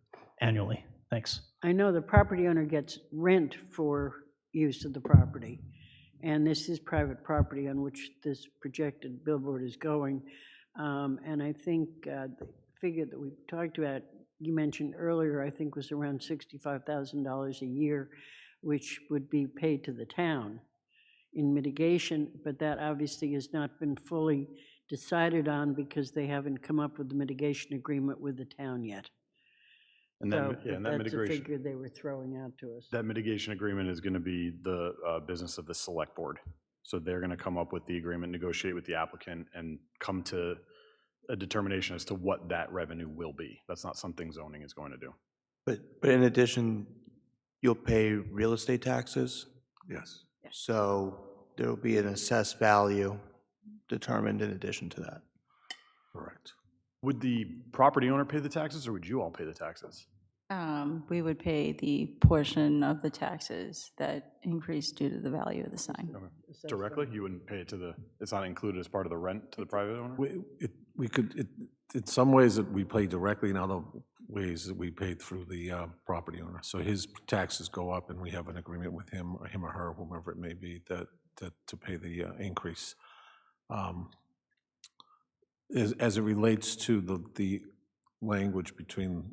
annually? Thanks. I know the property owner gets rent for use of the property, and this is private property on which this projected billboard is going. And I think the figure that we talked about, you mentioned earlier, I think was around $65,000 a year, which would be paid to the town in mitigation, but that obviously has not been fully decided on because they haven't come up with the mitigation agreement with the town yet. And So, that, yeah, and that that's a mitigation, figure they were throwing out to us. that mitigation agreement is going to be the business of the select board. So they're going to come up with the agreement, negotiate with the applicant, and come to a determination as to what that revenue will be. That's not something zoning is going to do. But in addition, you'll pay real estate taxes? Yes. So there will be an assessed value determined in addition to that. Correct. Would the property owner pay the taxes, or would you all pay the taxes? We would pay the portion of the taxes that increased due to the value of the sign. Directly? You wouldn't pay it to the, it's not included as part of the rent to the private owner? We could, in some ways that we pay directly, in other ways that we pay through the property owner. So his taxes go up and we have an agreement with him or her, whomever it may be, that to pay the increase. As it relates to the language between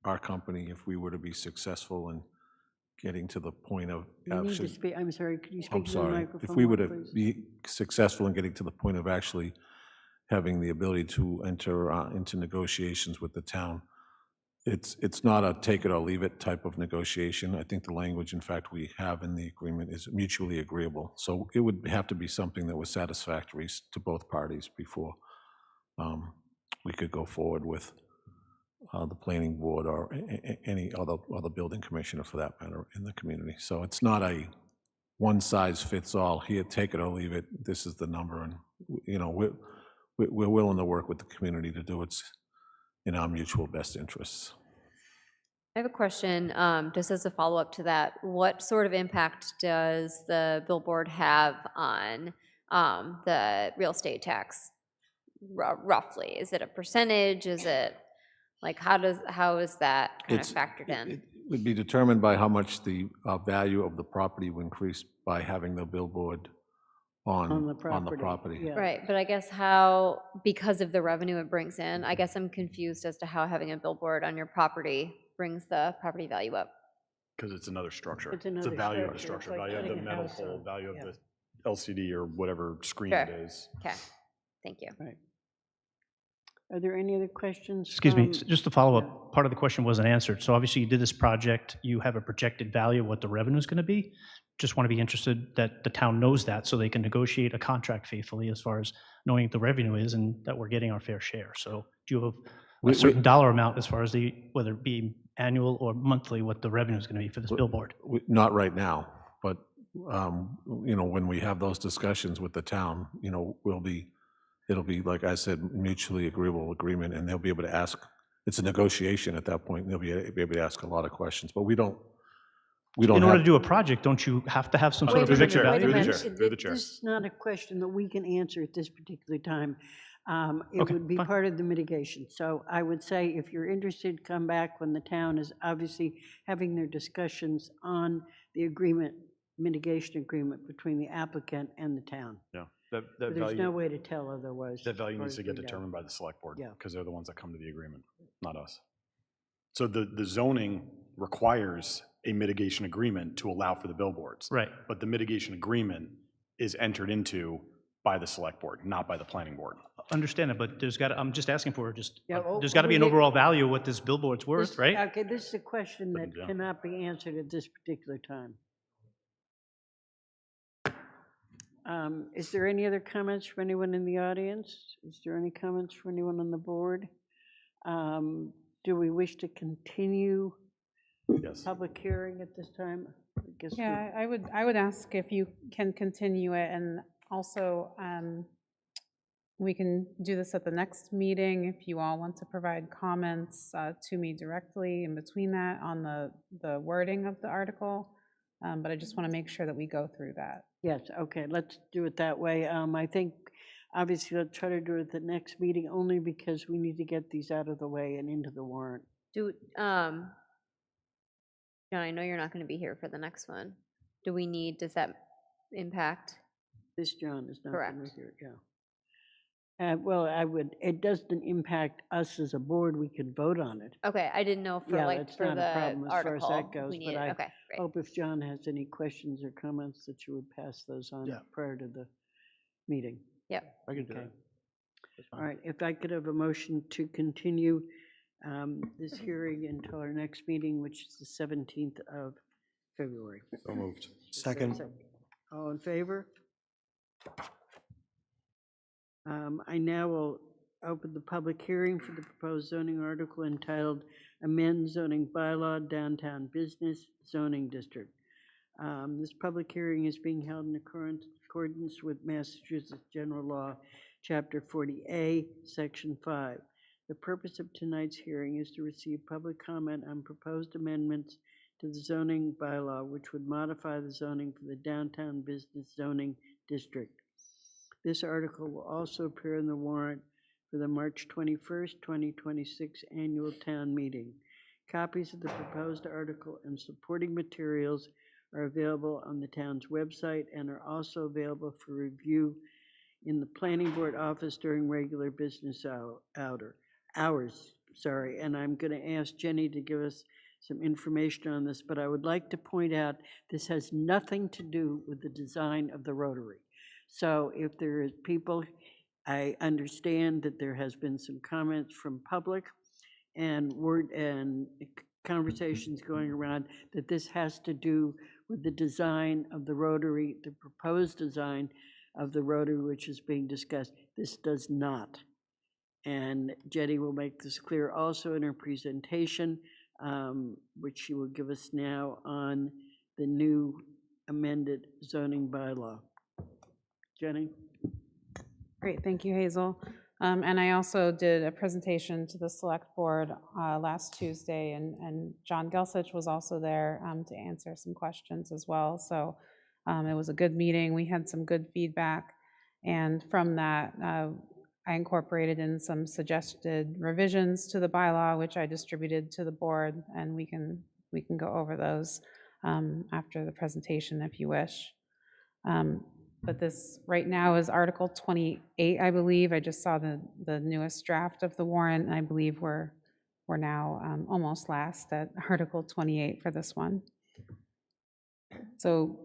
our company, if we were to be successful in getting to the point of You need to actually, speak, I'm sorry, could you I'm speak to the sorry, microphone if we more, were to please? be successful in getting to the point of actually having the ability to enter into negotiations with the town, It's not a take it or leave it type of negotiation. I think the language, in fact, we have in the agreement is mutually agreeable. So it would have to be something that was satisfactory to both parties before we could go forward with the planning board or any other building commissioner for that matter in the community. So it's not a one size fits all, here, take it or leave it, this is the number, and, you know, we're willing to work with the community to do what's in our mutual best interests. I have a question, just as a follow-up to that. What sort of impact does the billboard have on the real estate tax, roughly? Is it a percentage? Is it, like, how is that kind of factored in? It would be determined by how much the value of the property would increase by having the billboard on the property. Yeah. Right, but I guess how, because of the revenue it brings in, I guess I'm confused as to how having a billboard on your property brings the property value up. Because it's another structure. It's It's a another value of the structure. structure, It's like value of the putting a metal house pole, on. value of Yeah. the LCD or whatever screen Sure. it is. Okay, thank you. Right. Are there any other questions? Excuse me, from- just to follow up, part of the question wasn't answered. So obviously you did this project, you have a projected value of what the revenue is going to be. Just want to be interested that the town knows that so they can negotiate a contract faithfully as far as knowing what the revenue is and that we're getting our fair share. So do you have We- a certain dollar amount as far as whether it be annual or monthly, what the revenue is going to be for this billboard? Not right now, but, you know, when we have those discussions with the town, you know, it'll be, like I said, mutually agreeable agreement, and they'll be able to ask, it's a negotiation at that point, and they'll be able to ask a lot of questions, but we don't In order to have, do a project, don't you have to have some sort of Wait a projected minute, value? wait a Through the minute. chair, through the chair. This is not a question that we can answer at this particular time. It Okay, would be fine. part of the mitigation. So I would say if you're interested, come back when the town is obviously having their discussions on the agreement, mitigation agreement between the applicant and the town. Yeah, But there's no way to tell otherwise. that value as far needs to as get we know. determined by the select board. Yeah. Because they're the ones that come to the agreement, not us. So the zoning requires a mitigation agreement to allow for the billboards. Right. But the mitigation agreement is entered into by the select board, not by the planning board. Understand it, but I'm just asking for Yeah, well, there's got to be an we- overall value of what this billboard's worth, This- right? Okay, this is a question that Yeah. cannot be answered at this particular time. Is there any other comments from anyone in the audience? Is there any comments from anyone on the board? Do we wish to continue Yes. public hearing at this time? I guess we- Yeah, I would ask if you can continue it, and also, we can do this at the next meeting if you all want to provide comments to me directly in between that on the wording of the article. But I just want to make sure that we go through that. Yes, okay, let's do it that way. I think, obviously, let's try to do it at the next meeting, only because we need to get these out of the way and into the warrant. John, I know you're not going to be here for the next one. Does that impact? This John is not going to Correct. hear, yeah. Well, it doesn't impact us as a board, we could vote on it. Okay, I didn't know for Yeah, like, that's for not a the problem as far as article. that goes, we but needed- I Okay, great. Hope if John has any questions or comments that you would pass those on Yeah. prior to the meeting. Yep. I can do Okay. that. That's All fine. right, if I could have a motion to continue this hearing until our next meeting, which is the 17th of February. So moved. Second, All in favor? I now will open the public hearing for the proposed zoning article entitled Amend Zoning Bylaw Downtown Business Zoning District. This public hearing is being held in accordance with Massachusetts General Law, Chapter 40A, Section 5. The purpose of tonight's hearing is to receive public comment on proposed amendments to the zoning bylaw, which would modify the zoning for the downtown business zoning district. This article will also appear in the warrant for the March 21st, 2026 annual town meeting. Copies of the proposed article and supporting materials are available on the town's website and are also available for review in the planning board office during regular business hours. And I'm going to ask Jenny to give us some information on this, but I would like to point out this has nothing to do with the design of the Rotary. So if there is people, I understand that there has been some comments from public, and conversations going around that this has to do with the design of the Rotary, the proposed design of the Rotary, which is being discussed. This does not. And Jenny will make this clear also in her presentation, which she will give us now on the new amended zoning bylaw. Jenny? Great, thank you, Hazel. And I also did a presentation to the Select Board last Tuesday, and John Gelsich was also there to answer some questions as well. So it was a good meeting. We had some good feedback, and from that, I incorporated in some suggested revisions to the bylaw, which I distributed to the board, and we can go over those after the presentation if you wish. But this right now is Article 28, I believe. I just saw the newest draft of the warrant, and I believe we're now almost last at Article 28 for this one. So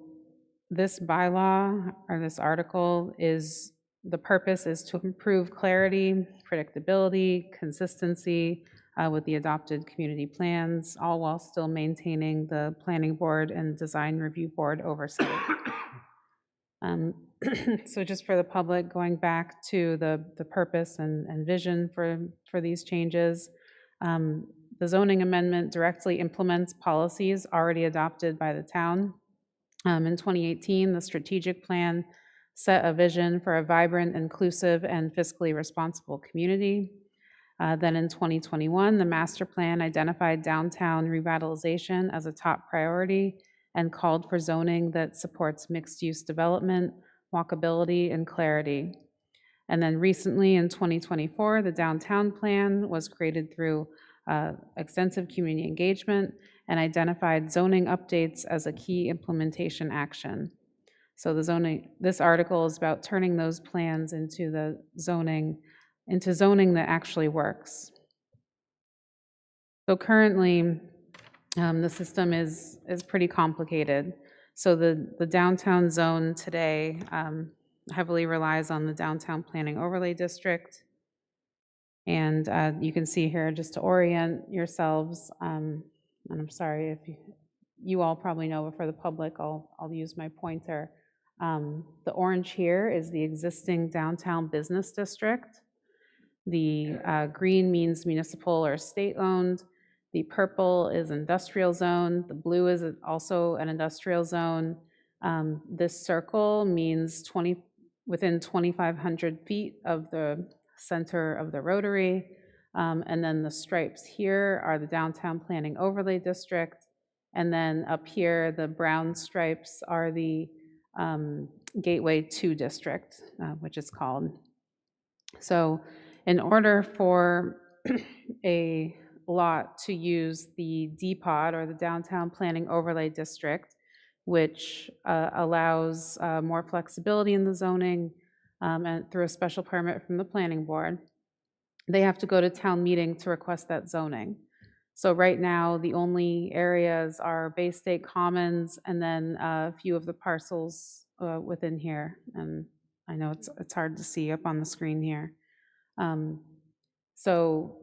this bylaw, or this article, the purpose is to improve clarity, predictability, consistency with the adopted community plans, all while still maintaining the planning board and design review board oversight. So just for the public, going back to the purpose and vision for these changes, the zoning amendment directly implements policies already adopted by the town. In 2018, the strategic plan set a vision for a vibrant, inclusive, and fiscally responsible community. Then in 2021, the master plan identified downtown revitalization as a top priority and called for zoning that supports mixed-use development, walkability, and clarity. And then recently, in 2024, the downtown plan was created through extensive community engagement and identified zoning updates as a key implementation action. So this article is about turning those plans into zoning that actually works. So currently, the system is pretty complicated. So the downtown zone today heavily relies on the downtown planning overlay district. And you can see here, just to orient yourselves, and I'm sorry if you all probably know, but for the public, I'll use my pointer. The orange here is the existing downtown business district. The green means municipal or state-owned. The purple is industrial zone. The blue is also an industrial zone. This circle means within 2,500 feet of the center of the Rotary. And then the stripes here are the downtown planning overlay district. And then up here, the brown stripes are the Gateway 2 district, which it's called. So in order for a lot to use the DPOD, or the Downtown Planning Overlay District, which allows more flexibility in the zoning and through a special permit from the planning board, they have to go to town meeting to request that zoning. So right now, the only areas are Bay State Commons and then a few of the parcels within here. And I know it's hard to see up on the screen here. So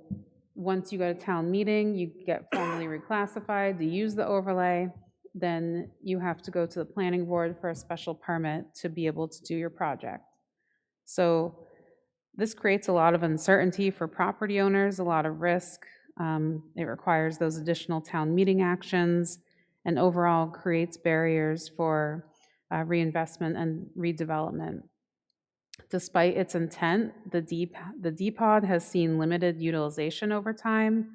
once you go to town meeting, you get formally reclassified to use the overlay, then you have to go to the planning board for a special permit to be able to do your project. So this creates a lot of uncertainty for property owners, a lot of risk. It requires those additional town meeting actions, and overall creates barriers for reinvestment and redevelopment. Despite its intent, the DPOD has seen limited utilization over time.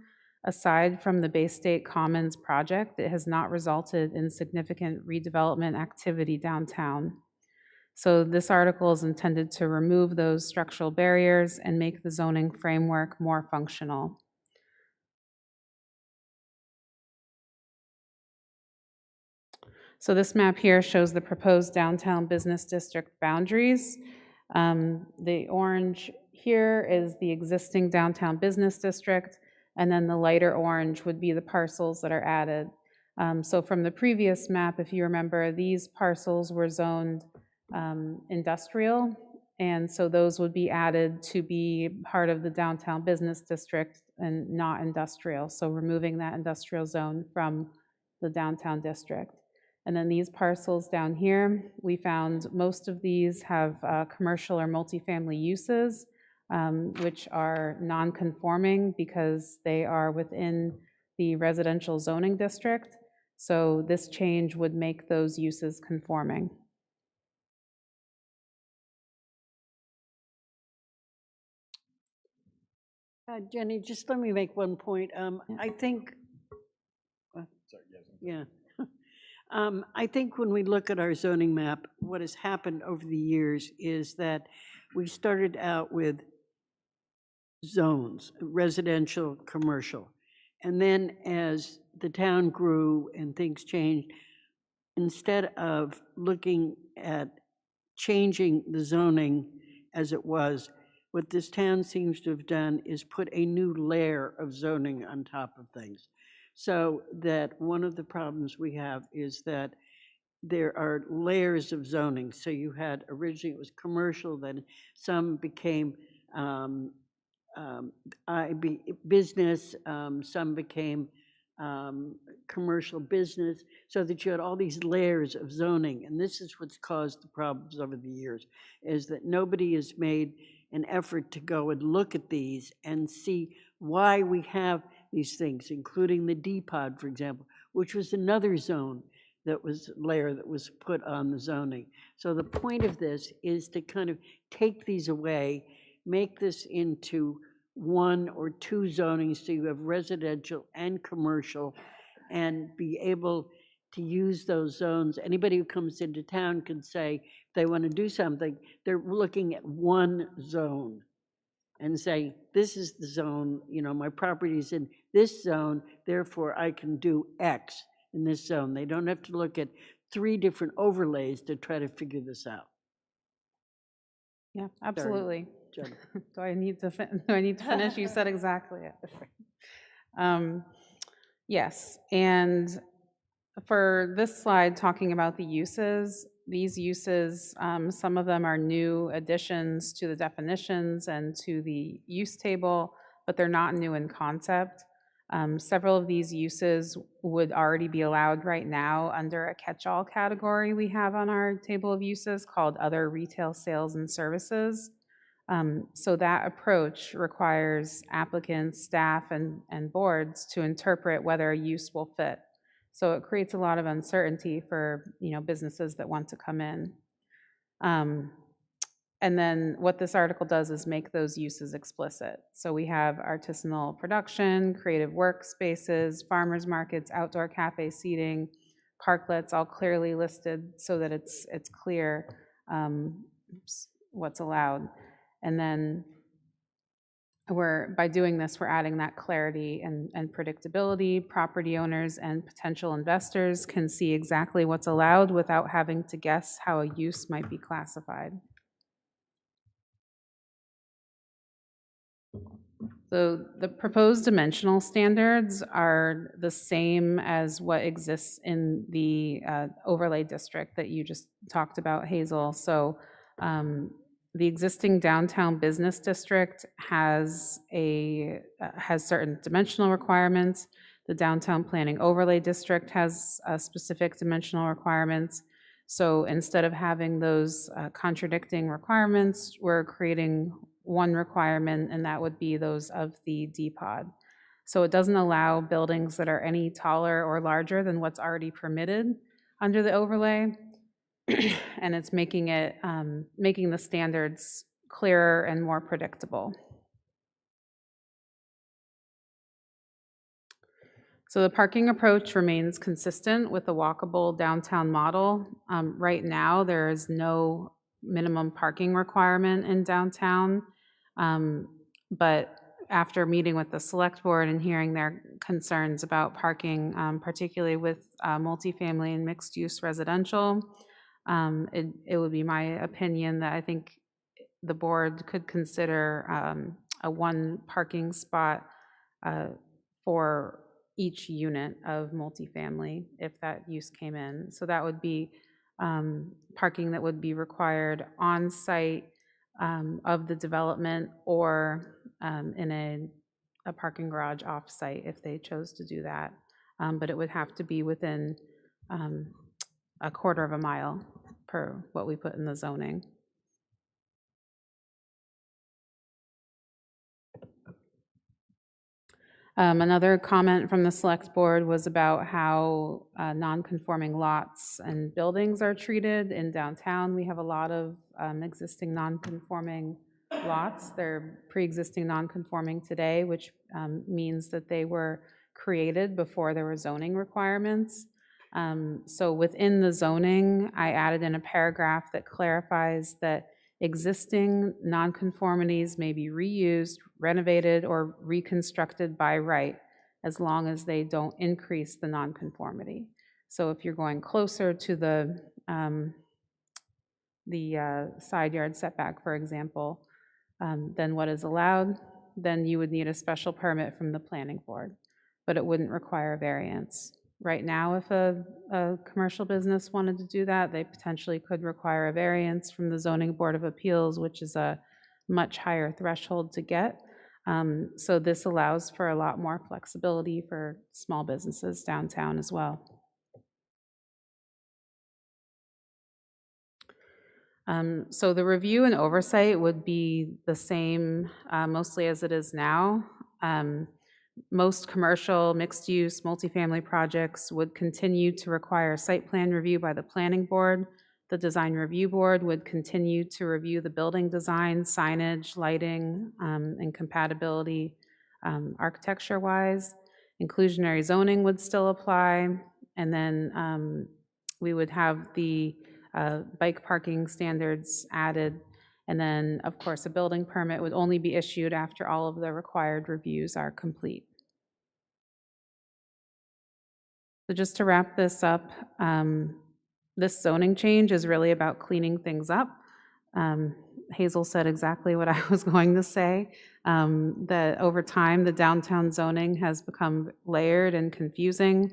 Aside from the Bay State Commons project, it has not resulted in significant redevelopment activity downtown. So this article is intended to remove those structural barriers and make the zoning framework more functional. So this map here shows the proposed downtown business district boundaries. The orange here is the existing downtown business district, and then the lighter orange would be the parcels that are added. So from the previous map, if you remember, these parcels were zoned industrial, And so those would be added to be part of the downtown business district and not industrial. So removing that industrial zone from the downtown district. And then these parcels down here, we found most of these have commercial or multifamily uses, which are non-conforming because they are within the residential zoning district. So this change would make those uses conforming. Jenny, just let me make one point. I think, Sorry, yes. yeah. I think when we look at our zoning map, what has happened over the years is that we started out with zones, residential, commercial. And then as the town grew and things changed, instead of looking at changing the zoning as it was, what this town seems to have done is put a new layer of zoning on top of things. So that one of the problems we have is that there are layers of zoning. So you had, originally it was commercial, then some became business, some became commercial business, so that you had all these layers of zoning. And this is what's caused the problems over the years, is that nobody has made an effort to go and look at these and see why we have these things, including the D-pod, for example, which was another zone that was layer that was put on the zoning. So the point of this is to kind of take these away, make this into one or two zonings, so you have residential and commercial, and be able to use those zones. Anybody who comes into town can say, if they want to do something, they're looking at one zone and say, this is the zone, you know, my property is in this zone, therefore I can do X in this zone. They don't have to look at 3 different overlays to try to figure this out. Yeah, absolutely. Jen. Do I need to finish? You said exactly it. Yes, and for this slide, talking about the uses, these uses, some of them are new additions to the definitions and to the use table, but they're not new in concept. Several of these uses would already be allowed right now under a catch-all category we have on our table of uses called other retail sales and services. So that approach requires applicants, staff, and boards to interpret whether a use will fit. So it creates a lot of uncertainty for, you know, businesses that want to come in. And then what this article does is make those uses explicit. So we have artisanal production, creative workspaces, farmers markets, outdoor cafe seating, parklets, all clearly listed so that it's clear what's allowed. And then by doing this, we're adding that clarity and predictability. Property owners and potential investors can see exactly what's allowed without having to guess how a use might be classified. So the proposed dimensional standards are the same as what exists in the overlay district that you just talked about, Hazel. So the existing downtown business district has certain dimensional requirements. The downtown planning overlay district has specific dimensional requirements. So instead of having those contradicting requirements, we're creating one requirement, and that would be those of the D-pod. So it doesn't allow buildings that are any taller or larger than what's already permitted under the overlay. And it's making the standards clearer and more predictable. So the parking approach remains consistent with the walkable downtown model. Right now, there is no minimum parking requirement in downtown, but after meeting with the select board and hearing their concerns about parking, particularly with multifamily and mixed-use residential, it would be my opinion that I think the board could consider a one parking spot for each unit of multifamily if that use came in. So that would be parking that would be required on site of the development or in a parking garage off-site if they chose to do that. But it would have to be within a quarter of a mile per what we put in the zoning. Another comment from the select board was about how non-conforming lots and buildings are treated in downtown. We have a lot of existing non-conforming lots. They're pre-existing non-conforming today, which means that they were created before there were zoning requirements. So within the zoning, I added in a paragraph that clarifies that existing nonconformities may be reused, renovated, or reconstructed by right, as long as they don't increase the nonconformity. So if you're going closer to the side yard setback, for example, than what is allowed, then you would need a special permit from the planning board, but it wouldn't require a variance. Right now, if a commercial business wanted to do that, they potentially could require a variance from the Zoning Board of Appeals, which is a much higher threshold to get. So this allows for a lot more flexibility for small businesses downtown as well. So the review and oversight would be the same mostly as it is now. Most commercial, mixed-use, multifamily projects would continue to require site plan review by the planning board. The design review board would continue to review the building design, signage, lighting, and compatibility architecture-wise. Inclusionary zoning would still apply, and then we would have the bike parking standards added, and then, of course, a building permit would only be issued after all of the required reviews are complete. So just to wrap this up, this zoning change is really about cleaning things up. Hazel said exactly what I was going to say, that over time, the downtown zoning has become layered and confusing.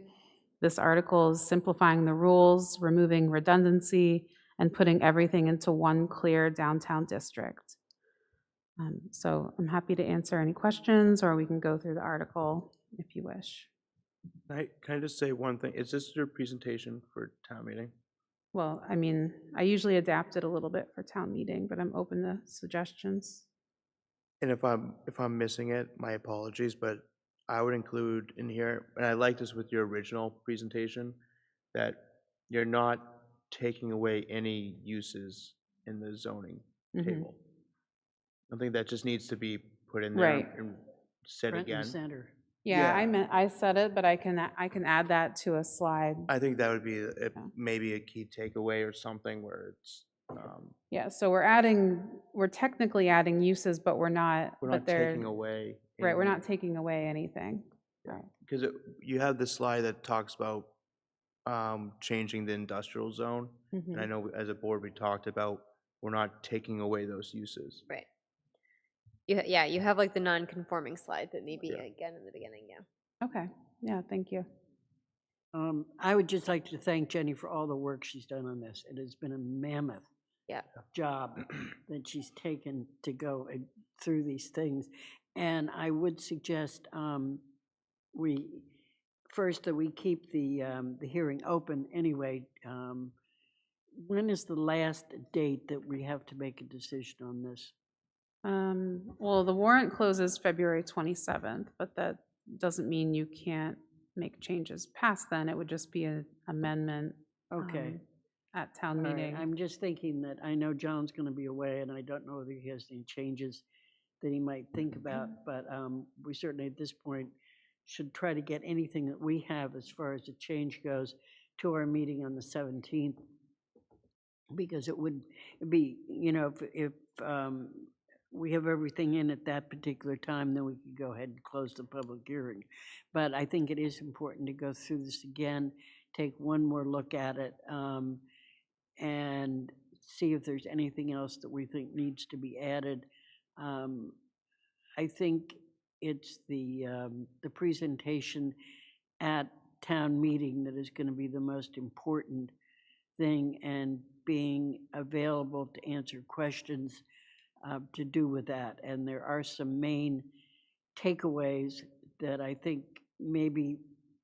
This article is simplifying the rules, removing redundancy, and putting everything into one clear downtown district. So I'm happy to answer any questions, or we can go through the article if you wish. Can I just say one thing? Is this your presentation for town meeting? Well, I mean, I usually adapt it a little bit for town meeting, but I'm open to suggestions. And if I'm missing it, my apologies, but I would include in here, and I like this with your original presentation, that you're not taking away any uses in the zoning table. I think that just needs to be put in there Right. and said Front and again. center. Yeah, Yeah. I said it, but I can add that to a slide. I think that would be maybe a key takeaway or something where it's, Yeah, so we're technically adding uses, but we're not. we're but not they're- taking away. Right, we're any- not taking away anything. Right. Because you have the slide that talks about changing the industrial zone. And I know as a board, we talked about, we're not taking away those uses. Right. Yeah, you have like the non-conforming slide that maybe Yeah. again in the beginning, yeah. Okay, yeah, thank you. I would just like to thank Jenny for all the work she's done on this. It has been a mammoth Yeah. job that she's taken to go through these things. And I would suggest that we keep the hearing open anyway. When is the last date that we have to make a decision on this? Well, the warrant closes February 27th, but that doesn't mean you can't make changes past then. It would just be an amendment Okay. at town All right, meeting. I'm just thinking that I know John's going to be away, and I don't know whether he has any changes that he might think about, but we certainly at this point should try to get anything that we have as far as the change goes to our meeting on the 17th, because it would be, if we have everything in at that particular time, then we could go ahead and close the public hearing. But I think it is important to go through this again, take one more look at it, and see if there's anything else that we think needs to be added. I think it's the presentation at town meeting that is going to be the most important thing, and being available to answer questions to do with that. And there are some main takeaways that I think maybe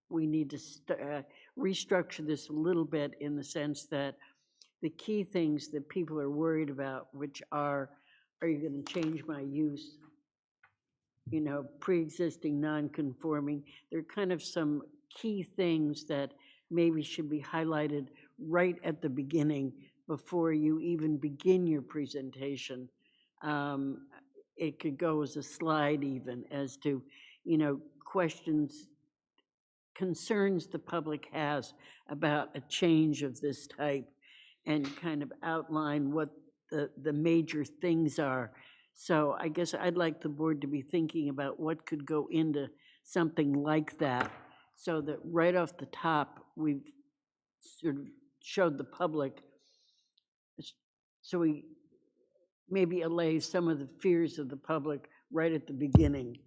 we need to restructure this a little bit, in the sense that the key things that people are worried about, which are you going to change my use? You know, pre-existing, non-conforming. There are kind of some key things that maybe should be highlighted right at the beginning before you even begin your presentation. It could go as a slide even, as to, you know, questions, concerns the public has about a change of this type, and kind of outline what the major things are. So I guess I'd like the board to be thinking about what could go into something like that, so that right off the top, we've sort of showed the public, so we maybe allay some of the fears of the public right at the beginning,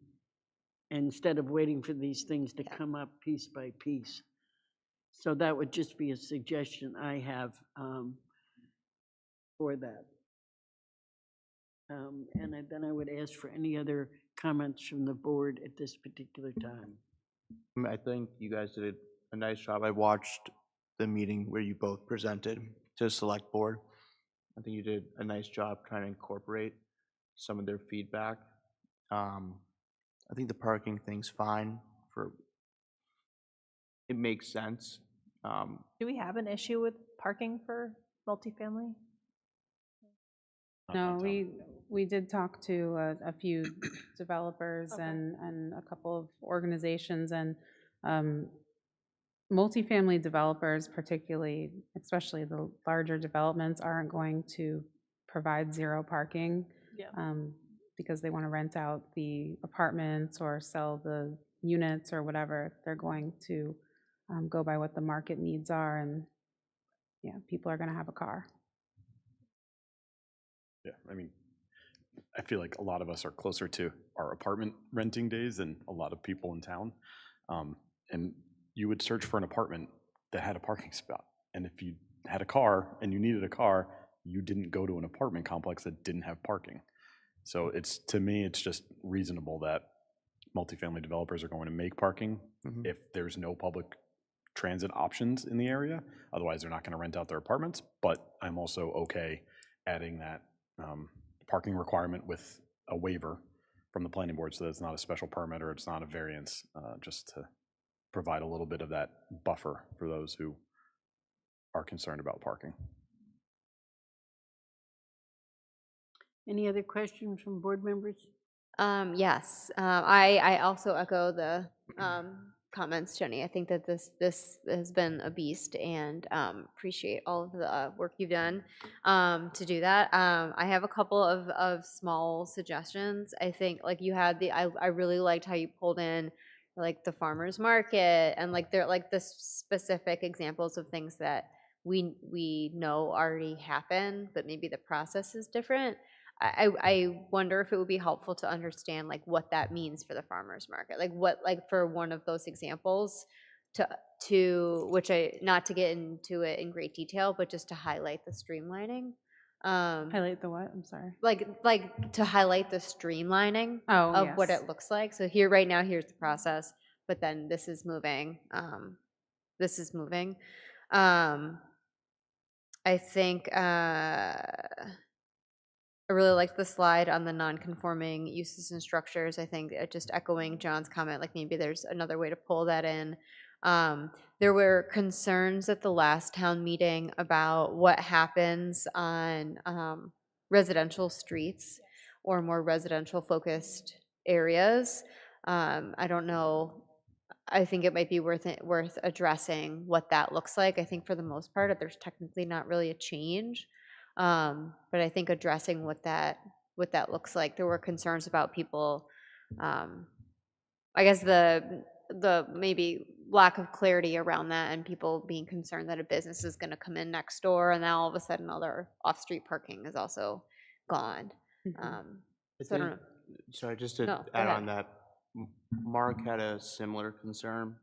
instead of waiting for these things to come up piece by piece. So that would just be a suggestion I have for that. And then I would ask for any other comments from the board at this particular time. I think you guys did a nice job. I watched the meeting where you both presented to the select board. I think you did a nice job trying to incorporate some of their feedback. I think the parking thing's fine. It makes sense. Do we have an issue with parking for multifamily? Not No, downtown. we did talk to a few developers Okay. and a couple of organizations, and multifamily developers particularly, especially the larger developments, aren't going to provide zero parking. Yeah. Because they want to rent out the apartments or sell the units or whatever. They're going to go by what the market needs are, and yeah, people are going to have a car. Yeah, I mean, I feel like a lot of us are closer to our apartment renting days than a lot of people in town. And you would search for an apartment that had a parking spot. And if you had a car and you needed a car, you didn't go to an apartment complex that didn't have parking. So to me, it's just reasonable that multifamily developers are going to make parking if there's no public transit options in the area. Otherwise, they're not going to rent out their apartments. But I'm also okay adding that parking requirement with a waiver from the planning board, so that it's not a special permit or it's not a variance, just to provide a little bit of that buffer for those who are concerned about parking. Any other questions from board members? Yes, I also echo the comments, Jenny. I think that this has been a beast, and appreciate all of the work you've done to do that. I have a couple of small suggestions. I think like you had I really liked how you pulled in like the farmers market, and like they're like the specific examples of things that we know already happen, but maybe the process is different. I wonder if it would be helpful to understand like what that means for the farmers market, like what, like for one of those examples, to which not to get into it in great detail, but just to highlight the streamlining. Highlight the what? I'm sorry. Like to highlight the streamlining Oh, of what yes. it looks like. So here, right now, here's the process, but then this is moving. This is moving. I think. I really liked the slide on the non-conforming uses and structures. I think just echoing John's comment, like maybe there's another way to pull that in. There were concerns at the last town meeting about what happens on residential streets or more residential focused areas. I don't know. I think it might be worth addressing what that looks like. I think for the most part, there's technically not really a change. But I think addressing what that looks like. There were concerns about people, I guess the maybe lack of clarity around that, and people being concerned that a business is going to come in next door, and now all of a sudden all their off-street parking is also gone. So I don't know. Sorry, just to No, go add ahead. on that, Mark had a similar concern,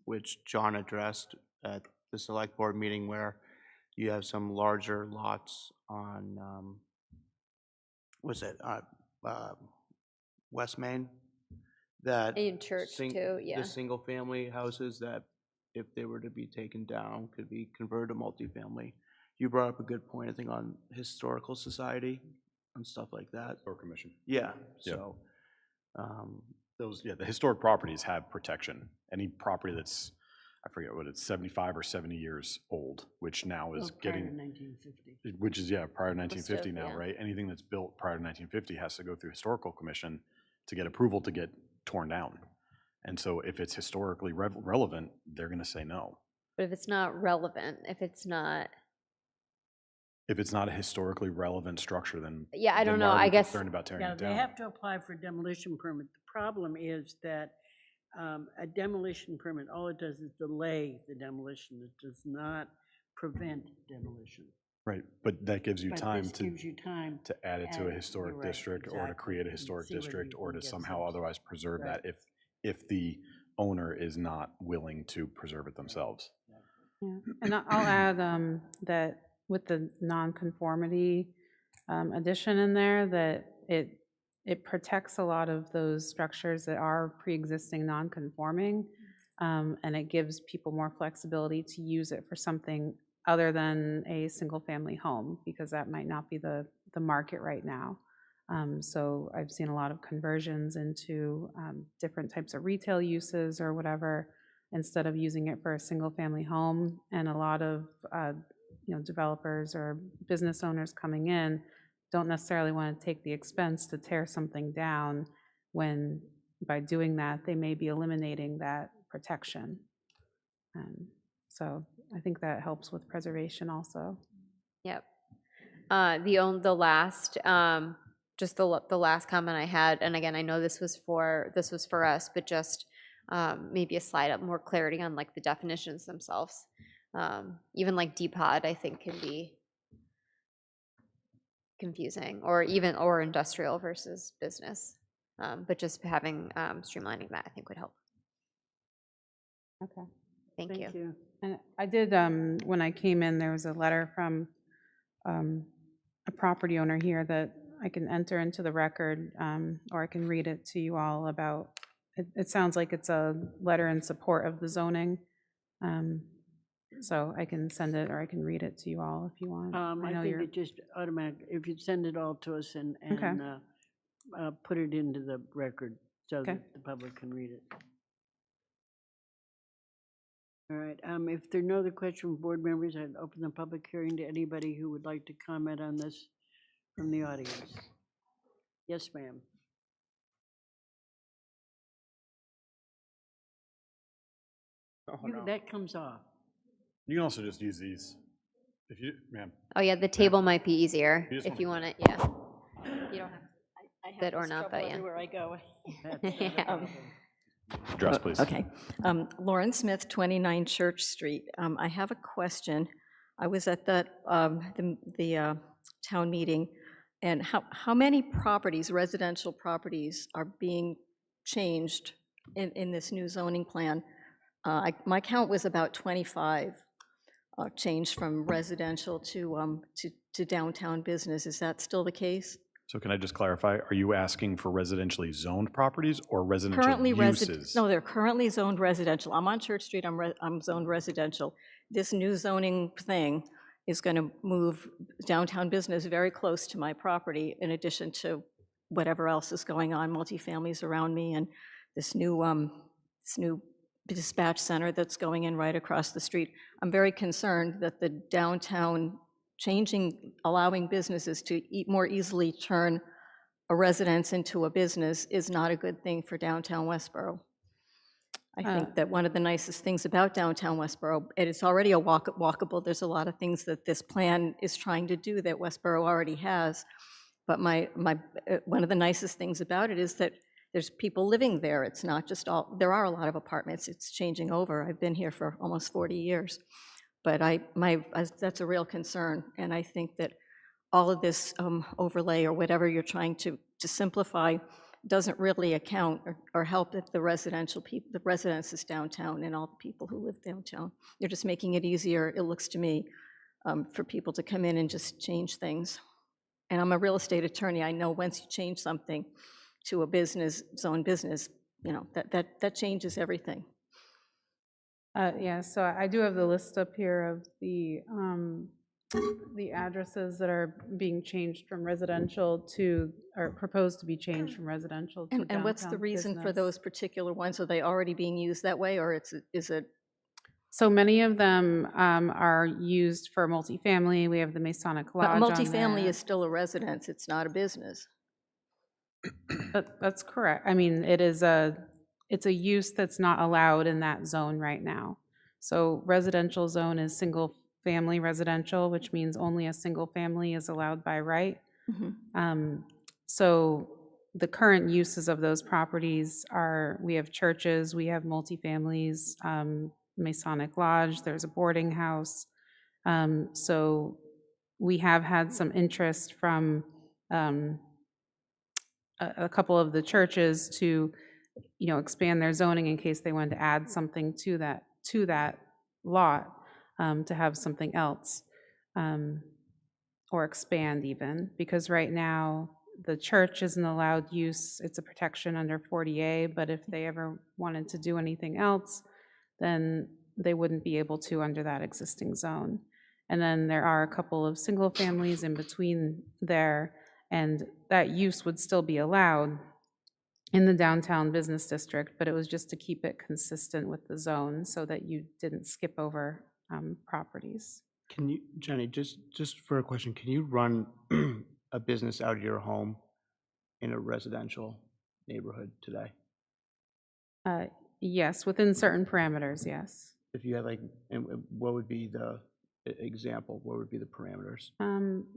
which John addressed at the select board meeting, where you have some larger lots on was it, West Main? That. In Church too, yeah. The single-family houses that, if they were to be taken down, could be converted to multifamily. You brought up a good point, I think, on historical society and stuff like that. Or commission. Yeah, Yeah. so, The historic properties have protection. Any property that's, I forget what it's, 75 or 70 years old, which now is Prior to getting, 1950. which is, yeah, prior to 1950 now, yeah. right? Anything that's built prior to 1950 has to go through historical commission to get approval to get torn down. And so if it's historically relevant, they're going to say no. But if it's not relevant, if it's not, If it's not a historically relevant structure, then yeah, I don't then why know, are we I guess, concerned about tearing Yeah, it they down? have to apply for a demolition permit. The problem is that a demolition permit, all it does is delay the demolition. It does not prevent demolition. Right, but that gives you But time this to gives you time. add it to a you're historic right, district or to exactly, create a and historic see whether district you or can to get somehow some- otherwise preserve Right. that if the owner is not willing to preserve it themselves. Yeah. And I'll add that with the nonconformity addition in there, that it protects a lot of those structures that are pre-existing nonconforming, and it gives people more flexibility to use it for something other than a single-family home, because that might not be the market right now. So I've seen a lot of conversions into different types of retail uses or whatever, instead of using it for a single-family home. And a lot of developers or business owners coming in don't necessarily want to take the expense to tear something down, when by doing that, they may be eliminating that protection. So I think that helps with preservation also. yep. The last, just the last comment I had, and again, I know this was for us, but just maybe a slide up, more clarity on like the definitions themselves. Even like depot, I think, can be confusing, or industrial versus business. But just having, streamlining that, I think, would help. Okay. Thank you. And I did, when I came in, there was a letter from a property owner here that I can enter into the record, or I can read it to you all about. It sounds like it's a letter in support of the zoning. So I can send it, or I can read it to you all if you want. I know think you're- it just automatic, if you'd send it all to us and Okay. put it into the record so Okay. that the public can read it. All right, if there are no other questions from board members, I'd open the public hearing to anybody who would like to comment on this from the audience. Yes, ma'am. That comes off. You can also just use these. If you, ma'am, Oh yeah, the table might be easier You just if you wanna- want it. Yeah. You don't have. I have That or this not, trouble but yeah. everywhere I go. That's not a Yeah. problem. address, please. Okay. Lauren Smith, 29 Church Street. I have a question. I was at the town meeting, and how many properties, residential properties, are being changed in this new zoning plan? My count was about 25 changed from residential to downtown business. Is that still the case? So can I just clarify, are you asking for residentially zoned properties or residential Currently uses? No, they're currently zoned residential. I'm on Church Street, I'm zoned residential. This new zoning thing is going to move downtown business very close to my property, in addition to whatever else is going on, multifamilies around me, and this new dispatch center that's going in right across the street. I'm very concerned that the downtown allowing businesses to more easily turn a residence into a business is not a good thing for downtown Westborough. I think that one of the nicest things about downtown Westborough, and it's already a walkable, there's a lot of things that this plan is trying to do that Westborough already has, but one of the nicest things about it is that there's people living there. It's not just there are a lot of apartments, it's changing over. I've been here for almost 40 years. But that's a real concern, and I think that all of this overlay or whatever you're trying to simplify doesn't really account or help the residential people, the residences downtown and all the people who live downtown. You're just making it easier, it looks to me, for people to come in and just change things. And I'm a real estate attorney. I know once you change something to a business, zone business, you know, that changes everything. Yeah, so I do have the list up here of the addresses that are being changed from residential to, or proposed to be changed from residential to downtown And what's the reason for business. those particular ones? Are they already being used that way, or is it? So many of them are used for multifamily. We have the Masonic But a Lodge on multifamily there. is still a residence, it's not a business. That's correct. I mean, it's a use that's not allowed in that zone right now. So residential zone is single-family residential, which means only a single family is allowed by right. Mhm. So the current uses of those properties are, we have churches, we have multifamilies, Masonic Lodge, there's a boarding house. So we have had some interest from a couple of the churches to, you know, expand their zoning in case they wanted to add something to that lot, to have something else, or expand even, because right now, the church isn't allowed use, it's a protection under 40A, but if they ever wanted to do anything else, then they wouldn't be able to under that existing zone. And then there are a couple of single families in between there, and that use would still be allowed in the downtown business district, but it was just to keep it consistent with the zone so that you didn't skip over properties. Can you, Jenny, just for a question, can you run a business out of your home in a residential neighborhood today? Yes, within certain parameters, yes. If you had like, and what would be the example? What would be the parameters?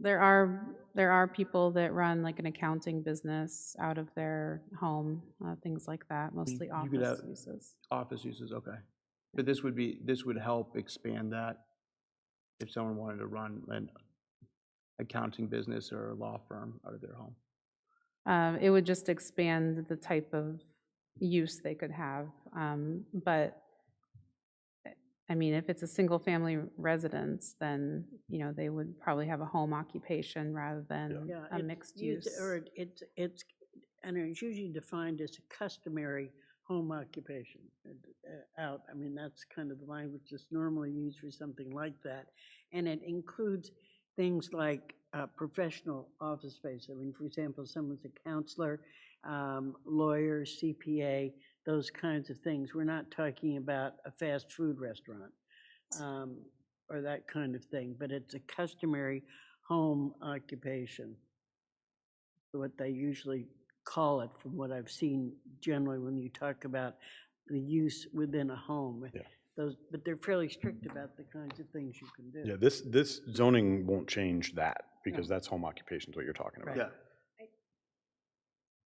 There are people that run like an accounting business out of their home, things like that, mostly You could office have- uses. Office uses, okay. But this would help expand that if someone wanted to run an accounting business or a law firm out of their home. It would just expand the type of use they could have, but I mean, if it's a single-family residence, then, you know, they would probably have a home occupation rather than Yeah, a it's mixed used- use. Or and it's usually defined as a customary home occupation out. I mean, that's kind of the language that's normally used for something like that. And it includes things like professional office space. I mean, for example, someone's a counselor, lawyer, CPA, those kinds of things. We're not talking about a fast food restaurant or that kind of thing, but it's a customary home occupation. What they usually call it, from what I've seen generally when you talk about the use within a home. Yeah. But they're fairly strict about the kinds of things you can do. Yeah, this zoning won't change that, because that's home occupation is what you're talking about. Right.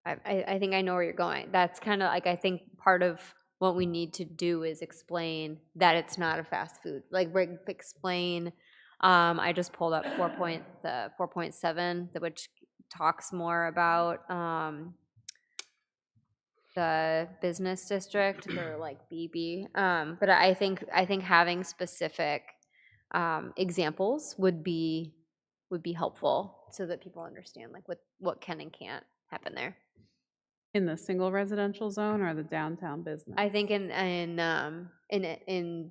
I think I know where you're going. That's kind of like, I think part of what we need to do is explain that it's not a fast food. Like, explain, I just pulled up 4.7, which talks more about the business district, or like BB. But I think having specific examples would be helpful so that people understand like what can and can't happen there. In the single residential zone or the downtown business? I think in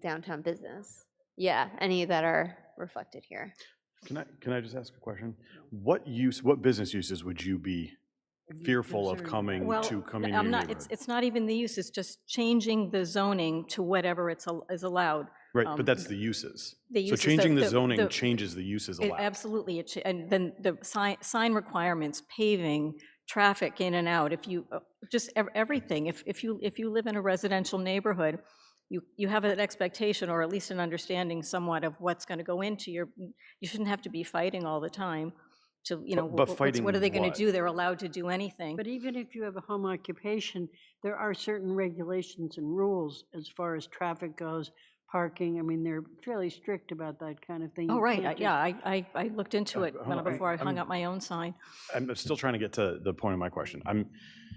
downtown business. Yeah, any that are reflected here. Can I just ask a question? What business uses would you be fearful of coming Well, to come in I'm your not, neighborhood? it's not even the use, it's just changing the zoning to whatever is allowed. Right, but that's the uses. The So uses, changing the the- zoning the- changes the uses It allowed. absolutely, and then the sign requirements, paving, traffic in and out, if you, just everything. If you live in a residential neighborhood, you have an expectation, or at least an understanding somewhat of what's going to go into you shouldn't have to be fighting all the time to, you know, But fighting what are they going to what? do? They're allowed to do anything. But even if you have a home occupation, there are certain regulations and rules as far as traffic goes, parking. I mean, they're fairly strict about that kind of thing. Oh, You right, can't yeah, I looked into it hold on, before I hung I'm- up my own sign. I'm still trying to get to the point of my question. I'm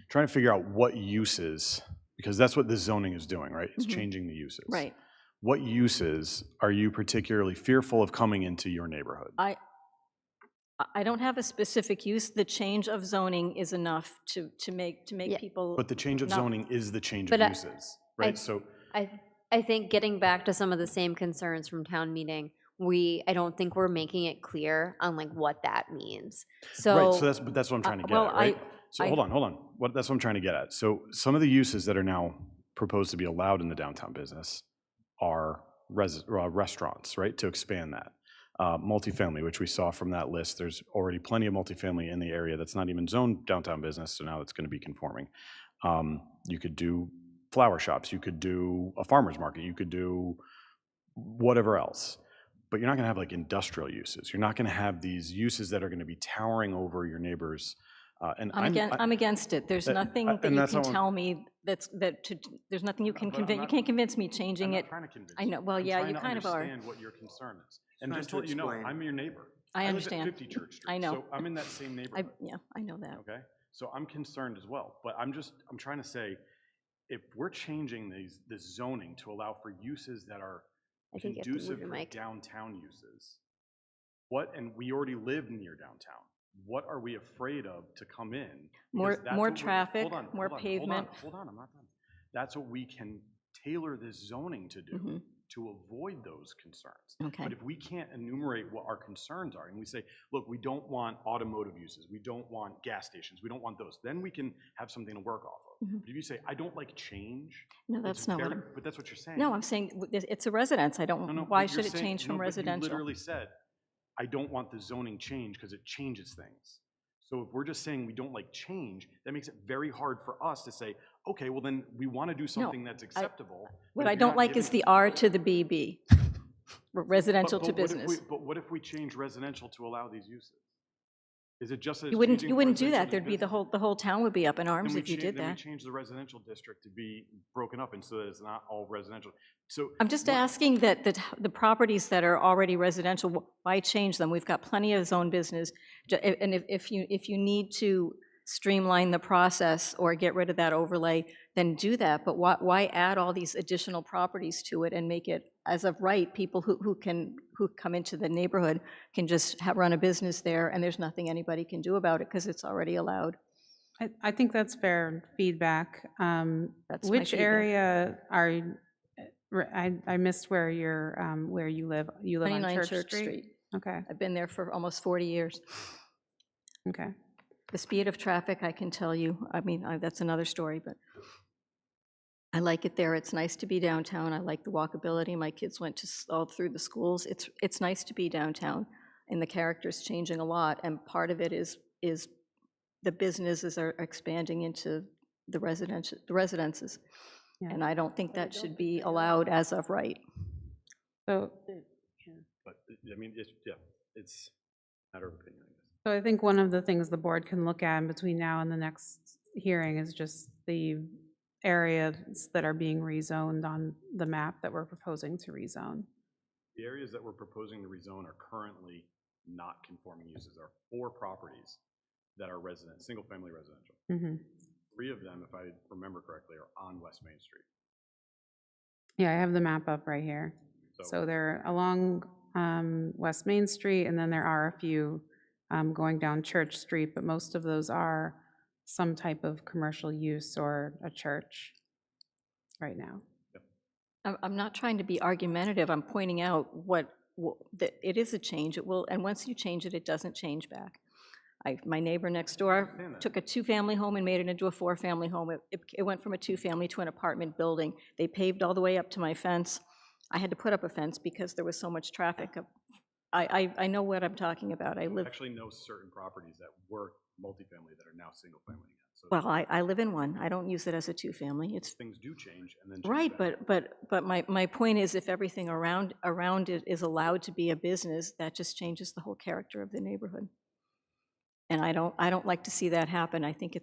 trying to figure out what uses, because that's what this zoning is doing, right? It's Mhm. changing the uses. Right. What uses are you particularly fearful of coming into your neighborhood? I don't have a specific use. The change of zoning is enough to make Yeah. people. But the change of not- zoning is the change But of I- uses, right? So, I think getting back to some of the same concerns from town meeting, I don't think we're making it clear on like what that means. right, so So, but that's what I'm trying to get well, at, right? So I- hold on. That's what I'm trying to get at. So some of the uses that are now proposed to be allowed in the downtown business are restaurants, right, to expand that. Multifamily, which we saw from that list, there's already plenty of multifamily in the area that's not even zoned downtown business, so now it's going to be conforming. You could do flower shops, you could do a farmer's market, you could do whatever else. But you're not going to have like industrial uses. You're not going to have these uses that are going to be towering over your neighbors. And I'm against it. There's nothing that and you that's can how I'm- tell me there's nothing you can But I'm convince, you not- can't convince me changing I'm it. not trying to convince I know, you. well, I'm yeah, trying you to kind of are. understand what your concern is. And Trying just to to let you know, explain. I'm your neighbor. I live understand. at 50 Church Street. I know. So I'm in that same neighborhood. I know that. Okay? So I'm concerned as well. But I'm trying to say, if we're changing this zoning to allow for uses that are I think you have to move conducive your for mic. downtown uses, and we already live near downtown, what are we afraid of to come in? Because that's More what we're- traffic, hold on, more hold on, pavement. Hold on, I'm not done. That's what we can tailor this zoning to do, Mhm. to avoid those concerns. Okay. But if we can't enumerate what our concerns are, and we say, look, we don't want automotive uses, we don't want gas stations, we don't want those, then we can have something to work off of. Mhm. But if you say, I don't like change. No, it's that's not what very- I'm, But that's what you're saying. no, I'm saying it's a residence. I No, don't, but why you're should it saying- change no, from but residential? You literally said, I don't want the zoning change because it changes things. So if we're just saying we don't like change, that makes it very hard for us to say, okay, well then we want to do something that's acceptable. What but I if you're don't not like is giving- the R to the BB, residential to but what if business. But what if we change residential to allow these uses? Is it just as You wouldn't confusing do for that. residential There'd be business? the whole town would be up in Then arms we if you cha- did Then we that. change the residential district to be broken up and so that it's not all residential. So I'm just what- asking that the properties that are already residential, why change them? We've got plenty of zone business. And if you need to streamline the process or get rid of that overlay, then do that. But why add all these additional properties to it and make it, as of right, people who come into the neighborhood can just run a business there and there's nothing anybody can do about it because it's already allowed. I think that's fair feedback. That's my Which feedback. area are, I missed where where you live. You live on 29 Church Street? Okay, I've been there for almost 40 years. okay. The speed of traffic, I can tell you, I mean, that's another story, but I like it there. It's nice to be downtown. I like the walkability. My kids went all through the schools. It's nice to be downtown, and the character's changing a lot, and part of it is the businesses are expanding into the residences. Yeah. And I don't think that should be allowed as of right. So, But, I mean, it's a matter of opinion, I guess. so I think one of the things the board can look at in between now and the next hearing is just the areas that are being rezoned on the map that we're proposing to rezone. The areas that we're proposing to rezone are currently not conforming uses. There are 4 properties that are single-family residential. Mhm. 3 of them, if I remember correctly, are on West Main Street. Yeah, I have the map up right here. So they're along West Main Street, and then there are a few going down Church Street, but most of those are some type of commercial use or a church right now. I'm not trying to be argumentative. I'm pointing out that it is a change. It will, and once you change it, it doesn't change back. My neighbor next door took a 2-family home and made it into a 4-family home. It went from a 2-family to an apartment building. They paved all the way up to my fence. I had to put up a fence because there was so much traffic. I know what I'm talking about. I live, Actually know certain properties that were multifamily that are now single-family again. So well, I live in one. I don't use it as a 2-family. It's things do change and then change right, back. but my point is, if everything around it is allowed to be a business, that just changes the whole character of the neighborhood. And I don't like to see that happen. I think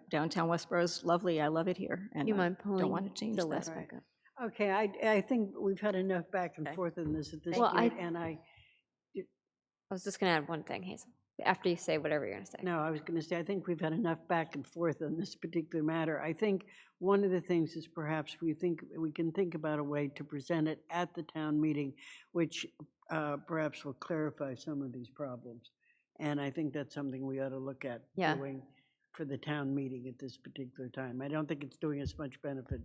downtown Westborough is lovely. I love it here, and You I mind don't pulling want to change the that. list back up? Okay, I think we've had enough back and Okay. forth on this at this Well, point, and I was just gonna add one thing, Hazel, after you say whatever you're gonna say. No, I was going to say, I think we've had enough back and forth on this particular matter. I think one of the things is perhaps we can think about a way to present it at the town meeting, which perhaps will clarify some of these problems. And I think that's something we ought to look at Yeah. doing for the town meeting at this particular time. I don't think it's doing us much benefit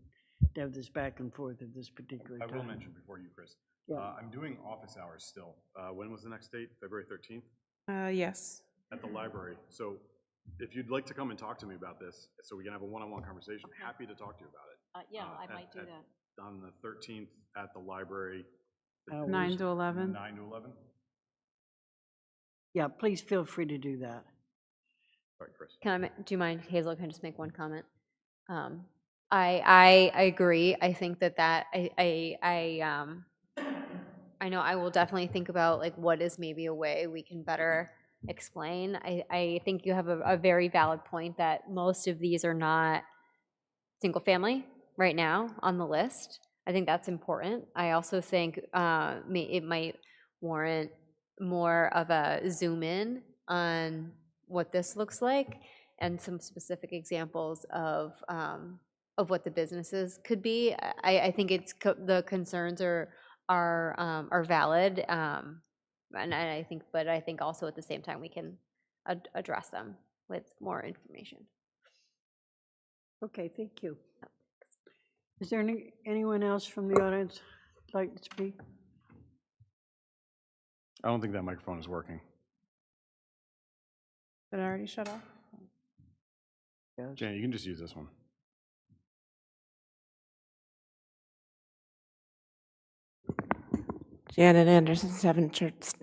to have this back and forth at this particular I time. will mention before you, Chris, Yeah. I'm doing office hours still. When was the next date? February 13th? Yes. At the library. So if you'd like to come and talk to me about this, so we can have a one-on-one conversation, happy to talk to you about it. Yeah, I might do that. On the 13th at the library. Hours. 9 to 11? 9 to 11? Yeah, please feel free to do that. Sorry, Chris. Do you mind, Hazel, can I just make one comment? I agree. I think that I know I will definitely think about like what is maybe a way we can better explain. I think you have a very valid point that most of these are not single family right now on the list. I think that's important. I also think it might warrant more of a zoom in on what this looks like and some specific examples of what the businesses could be. I think the concerns are valid, and I think also at the same time we can address them with more information. Okay, thank you. Is there anyone else from the audience who'd like to speak? I don't think that microphone is working. Did I already shut off? Yes. Janet, you can just use this one. Janet Anderson,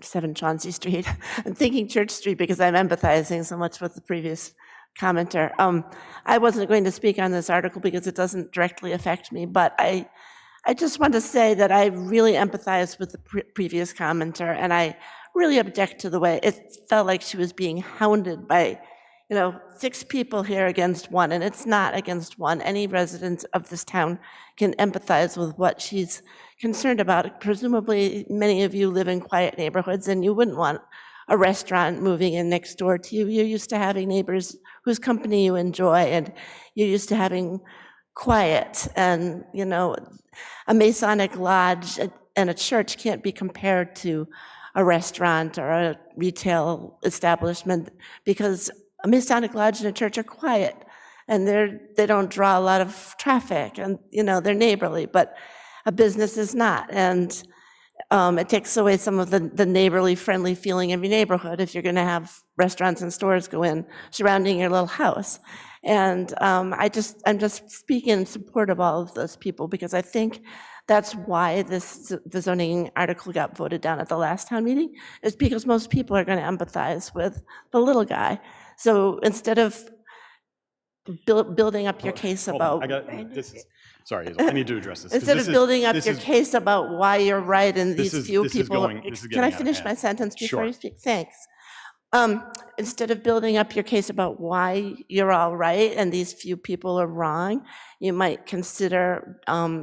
7 Chauncey Street. I'm thinking Church Street because I'm empathizing so much with the previous commenter. I wasn't going to speak on this article because it doesn't directly affect me, but I just want to say that I really empathize with the previous commenter, and I really object to the way it felt like she was being hounded by, 6 people here against 1, and it's not against 1. Any resident of this town can empathize with what she's concerned about. Presumably, many of you live in quiet neighborhoods, and you wouldn't want a restaurant moving in next door to you. You're used to having neighbors whose company you enjoy, and you're used to having quiet. And, a Masonic lodge and a church can't be compared to a restaurant or a retail establishment, because a Masonic lodge and a church are quiet, and they don't draw a lot of traffic, and, they're neighborly, but a business is not. And it takes away some of the neighborly, friendly feeling of your neighborhood if you're going to have restaurants and stores go in surrounding your little house. And I'm just speaking in support of all of those people, because I think that's why the zoning article got voted down at the last town meeting, is because most people are going to empathize with the little guy. So instead of building up your case Hold on, about... Sorry, Hazel, I need to address this. 'cause Instead this of is- building up this your is- case about why you're right and This these is- few this is people... going- this is Can I getting out of finish my hand. sentence before Sure. you speak? Thanks. Instead of building up your case about why you're all right and these few people are wrong, you might consider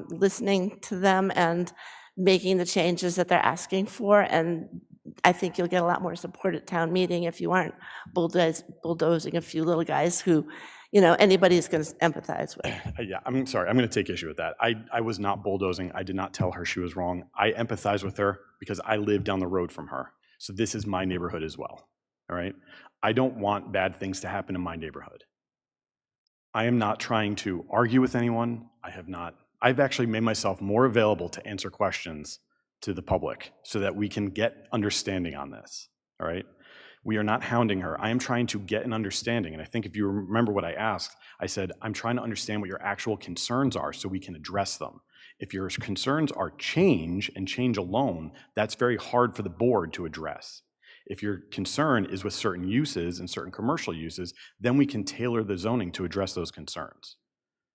listening to them and making the changes that they're asking for. And I think you'll get a lot more support at town meeting if you aren't bulldozing a few little guys who, anybody's going to empathize with. Yeah, I'm sorry, I'm going to take issue with that. I was not bulldozing. I did not tell her she was wrong. I empathize with her because I live down the road from her. So this is my neighborhood as well, all right? I don't want bad things to happen in my neighborhood. I am not trying to argue with anyone. I've actually made myself more available to answer questions to the public so that we can get understanding on this, all right? We are not hounding her. I am trying to get an understanding. And I think if you remember what I asked, I said, I'm trying to understand what your actual concerns are so we can address them. If your concerns are change and change alone, that's very hard for the board to address. If your concern is with certain uses and certain commercial uses, then we can tailor the zoning to address those concerns.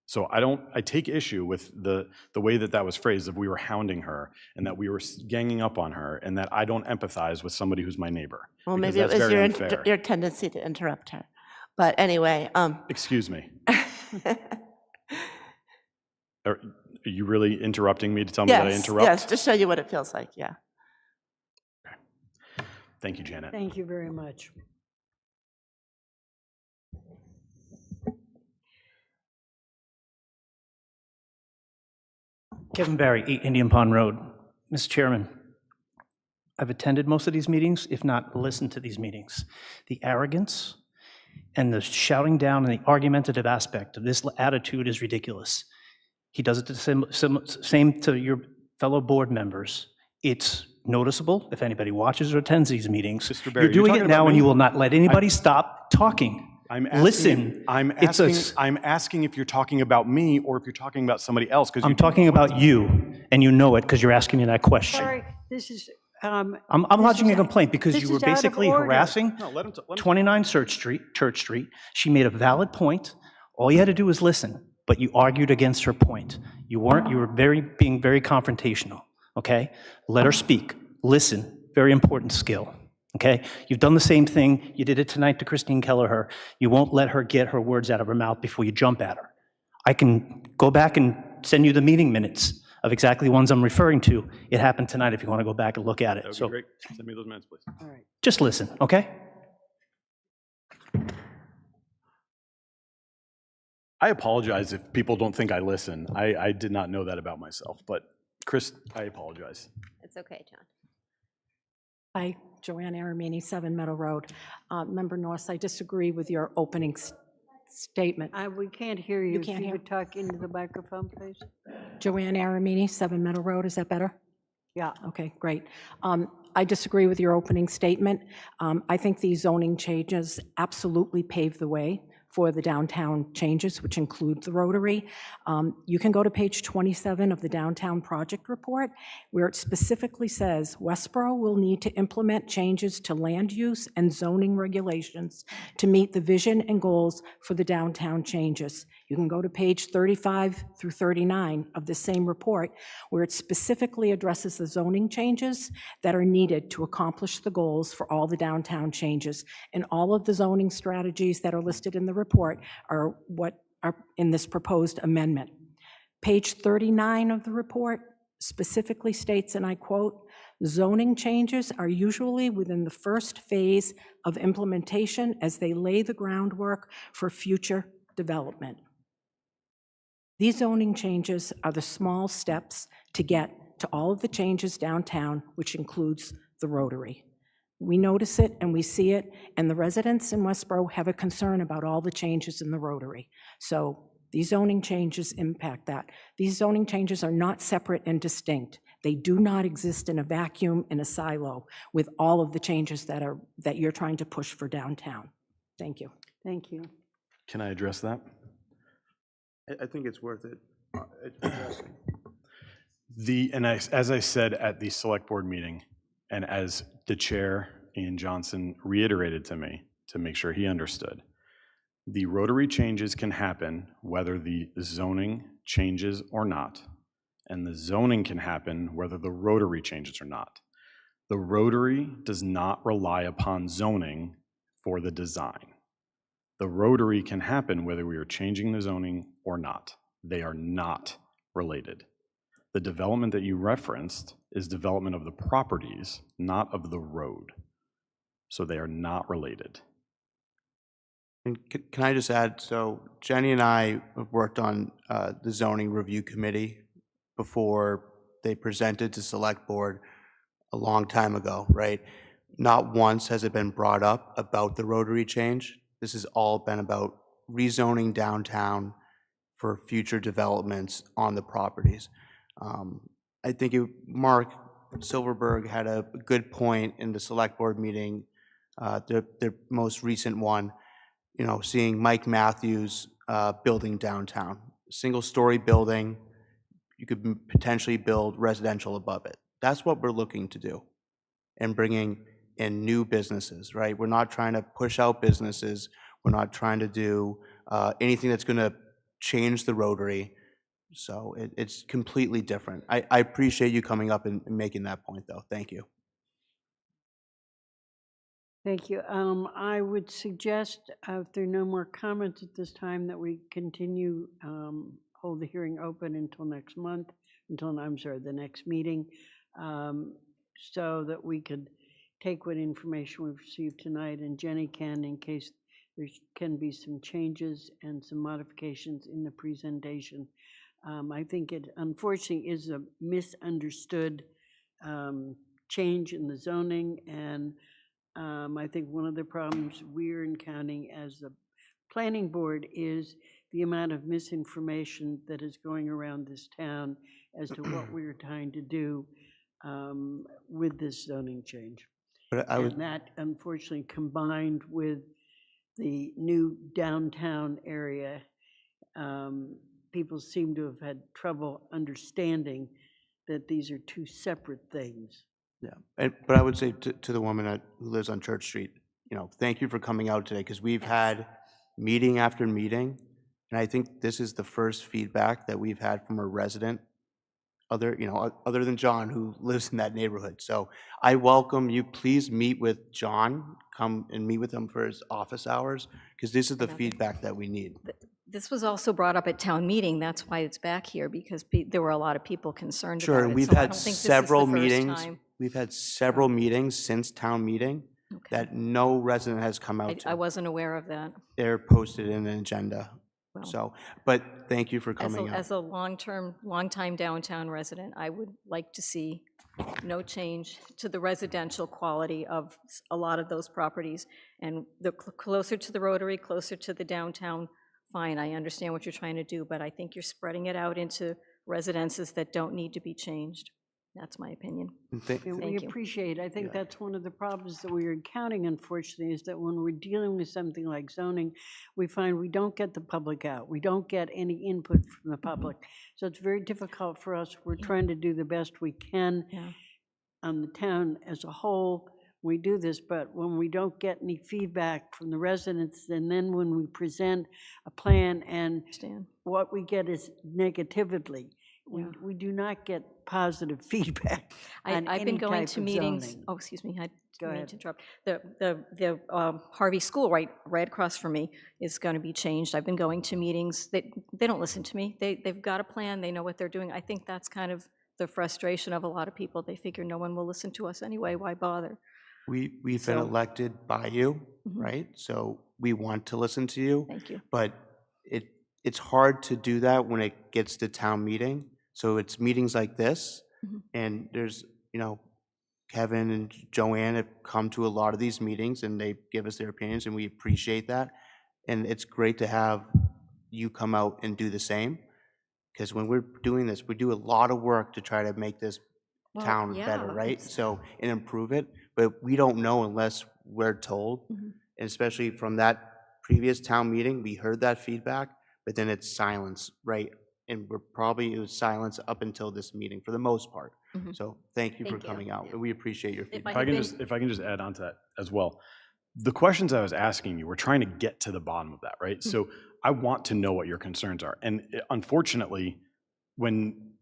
So I take issue with the way that was phrased, of we were hounding her and that we were ganging up on her and that I don't empathize with somebody who's my neighbor. Well, because maybe it that's was very unfair. your tendency to interrupt her. But anyway... Excuse me. Are you really interrupting me to tell me that I interrupt? Yes, to show you what it feels like, yeah. Thank you, Janet. Thank you very much. Kevin Barry, 8 Indian Pond Road. Mr. Chairman, I've attended most of these meetings, if not listened to these meetings. The arrogance and the shouting down and the argumentative aspect of this attitude is ridiculous. He does it to the same to your fellow board members. It's noticeable if anybody watches or attends these meetings. Mr. Barry, You're you're doing talking it now about and me? you will not let anybody stop talking. Listen. I'm It's a asking, s- I'm asking if you're talking about me or if you're talking about somebody else. Because I'm talking about you, and you know it because you're asking me that question. Sorry, this is, I'm this lodging a is- complaint because this you were is out of basically order. harassing No, let him 29 Church Street. She made a valid point. All you had to do was listen, but you argued against her point. You were being very confrontational, okay? Let her speak. Listen, very important skill, okay? You've done the same thing. You did it tonight to Christine Kelleher. You won't let her get her words out of her mouth before you jump at her. I can go back and send you the meeting minutes of exactly the ones I'm referring to. It happened tonight if you want to go back and look at it. That would So be great. Send me those minutes, please. all right. just listen, okay? I apologize if people don't think I listen. I did not know that about myself. But Chris, I apologize. It's okay, John. Hi, Joanne Aramini, 7 Meadow Road. Member Norris, I disagree with your opening statement. We can't hear you. can't If you hear? could talk into the microphone, please. Joanne Aramini, 7 Meadow Road, is that better? Yeah. Okay, great. I disagree with your opening statement. I think these zoning changes absolutely pave the way for the downtown changes, which include the Rotary. You can go to page 27 of the Downtown Project Report, where it specifically says Westborough will need to implement changes to land use and zoning regulations to meet the vision and goals for the downtown changes. You can go to page 35 through 39 of the same report, where it specifically addresses the zoning changes that are needed to accomplish the goals for all the downtown changes. And all of the zoning strategies that are listed in the report are what are in this proposed amendment. Page 39 of the report specifically states, and I quote, "Zoning changes are usually within the first phase of implementation as they lay the groundwork for future development." These zoning changes are the small steps to get to all of the changes downtown, which includes the Rotary. We notice it and we see it, and the residents in Westborough have a concern about all the changes in the Rotary. So these zoning changes impact that. These zoning changes are not separate and distinct. They do not exist in a vacuum, in a silo, with all of the changes that you're trying to push for downtown. Thank you. Thank you. Can I address that? I think it's worth it addressing. As I said at the select board meeting, and as the chair, Ian Johnson, reiterated to me to make sure he understood, the Rotary changes can happen whether the zoning changes or not, and the zoning can happen whether the Rotary changes or not. The Rotary does not rely upon zoning for the design. The Rotary can happen whether we are changing the zoning or not. They are not related. The development that you referenced is development of the properties, not of the road. So they are not related. And can I just add, so Jenny and I have worked on the zoning review committee before they presented to select board a long time ago, right? Not once has it been brought up about the Rotary change. This has all been about rezoning downtown for future developments on the properties. I think Mark Silverberg had a good point in the select board meeting, the most recent one, you know, seeing Mike Matthews building downtown. Single-story building, you could potentially build residential above it. That's what we're looking to do, and bringing in new businesses, right? We're not trying to push out businesses. We're not trying to do anything that's going to change the Rotary. So it's completely different. I appreciate you coming up and making that point, though. Thank you. Thank you. I would suggest, if there are no more comments at this time, that we continue, hold the hearing open until next month, the next meeting, so that we could take what information we've received tonight, and Jenny can, in case there can be some changes and some modifications in the presentation. I think it unfortunately is a misunderstood change in the zoning, and I think one of the problems we're encountering as the planning board is the amount of misinformation that is going around this town as to what we're trying to do with this zoning change. But I would, And that unfortunately combined with the new downtown area, people seem to have had trouble understanding that these are two separate things. yeah, but I would say to the woman who lives on Church Street, thank you for coming out today, because we've had meeting after meeting, and I think this is the first feedback that we've had from a resident, other than John, who lives in that neighborhood. So I welcome you. Please meet with John. Come and meet with him for his office hours, because this is the feedback that we need. This was also brought up at town meeting, that's why it's back here, because there were a lot of people concerned about Sure, it. and we've So I had don't think this is the several first meetings. time. We've had several meetings since town meeting that no resident has come out I to. wasn't aware of that. They're posted in an agenda. Well, So, but thank you for coming out. As a long-time downtown resident, I would like to see no change to the residential quality of a lot of those properties. And the closer to the Rotary, closer to the downtown, fine, I understand what you're trying to do, but I think you're spreading it out into residences that don't need to be changed. That's my opinion. And And we Thank you. appreciate, I think that's one of the problems that we are encountering, unfortunately, is that when we're dealing with something like zoning, we find we don't get the public out. We don't get any input from the public. So it's very difficult for us. We're trying to do the best we can Yeah. on the town as a whole. We do this, but when we don't get any feedback from the residents, and then when we present a plan and Understand. what we get is negatively, Yeah. we do not get positive feedback on I've been any going type to of meetings, zoning. oh, excuse me, I Go didn't mean ahead. to interrupt. The Harvey School, right across from me, is going to be changed. I've been going to meetings, they don't listen to me. They've got a plan, they know what they're doing. I think that's kind of the frustration of a lot of people. They figure no one will listen to us anyway, why bother? We've been So- elected by you, Mhm. right? So we want to listen to you, Thank you. but it's hard to do that when it gets to town meeting. So it's meetings like this, Mhm. and there's, Kevin and Joanne have come to a lot of these meetings, and they give us their opinions, and we appreciate that. And it's great to have you come out and do the same, because when we're doing this, we do a lot of work to try to make this Well, town yeah, better, right? it's- So, and improve it, but we don't know unless we're told. Mhm. And especially from that previous town meeting, we heard that feedback, but then it's silence, right? And it was silence up until this meeting for the most part. Mhm. So thank you for Thank you. coming out, and we appreciate your If feedback. I If I had can been- if I can just add on to that as well. The questions I was asking you, we're trying to get to the bottom of that, right? So I want to know what your concerns are. And unfortunately, when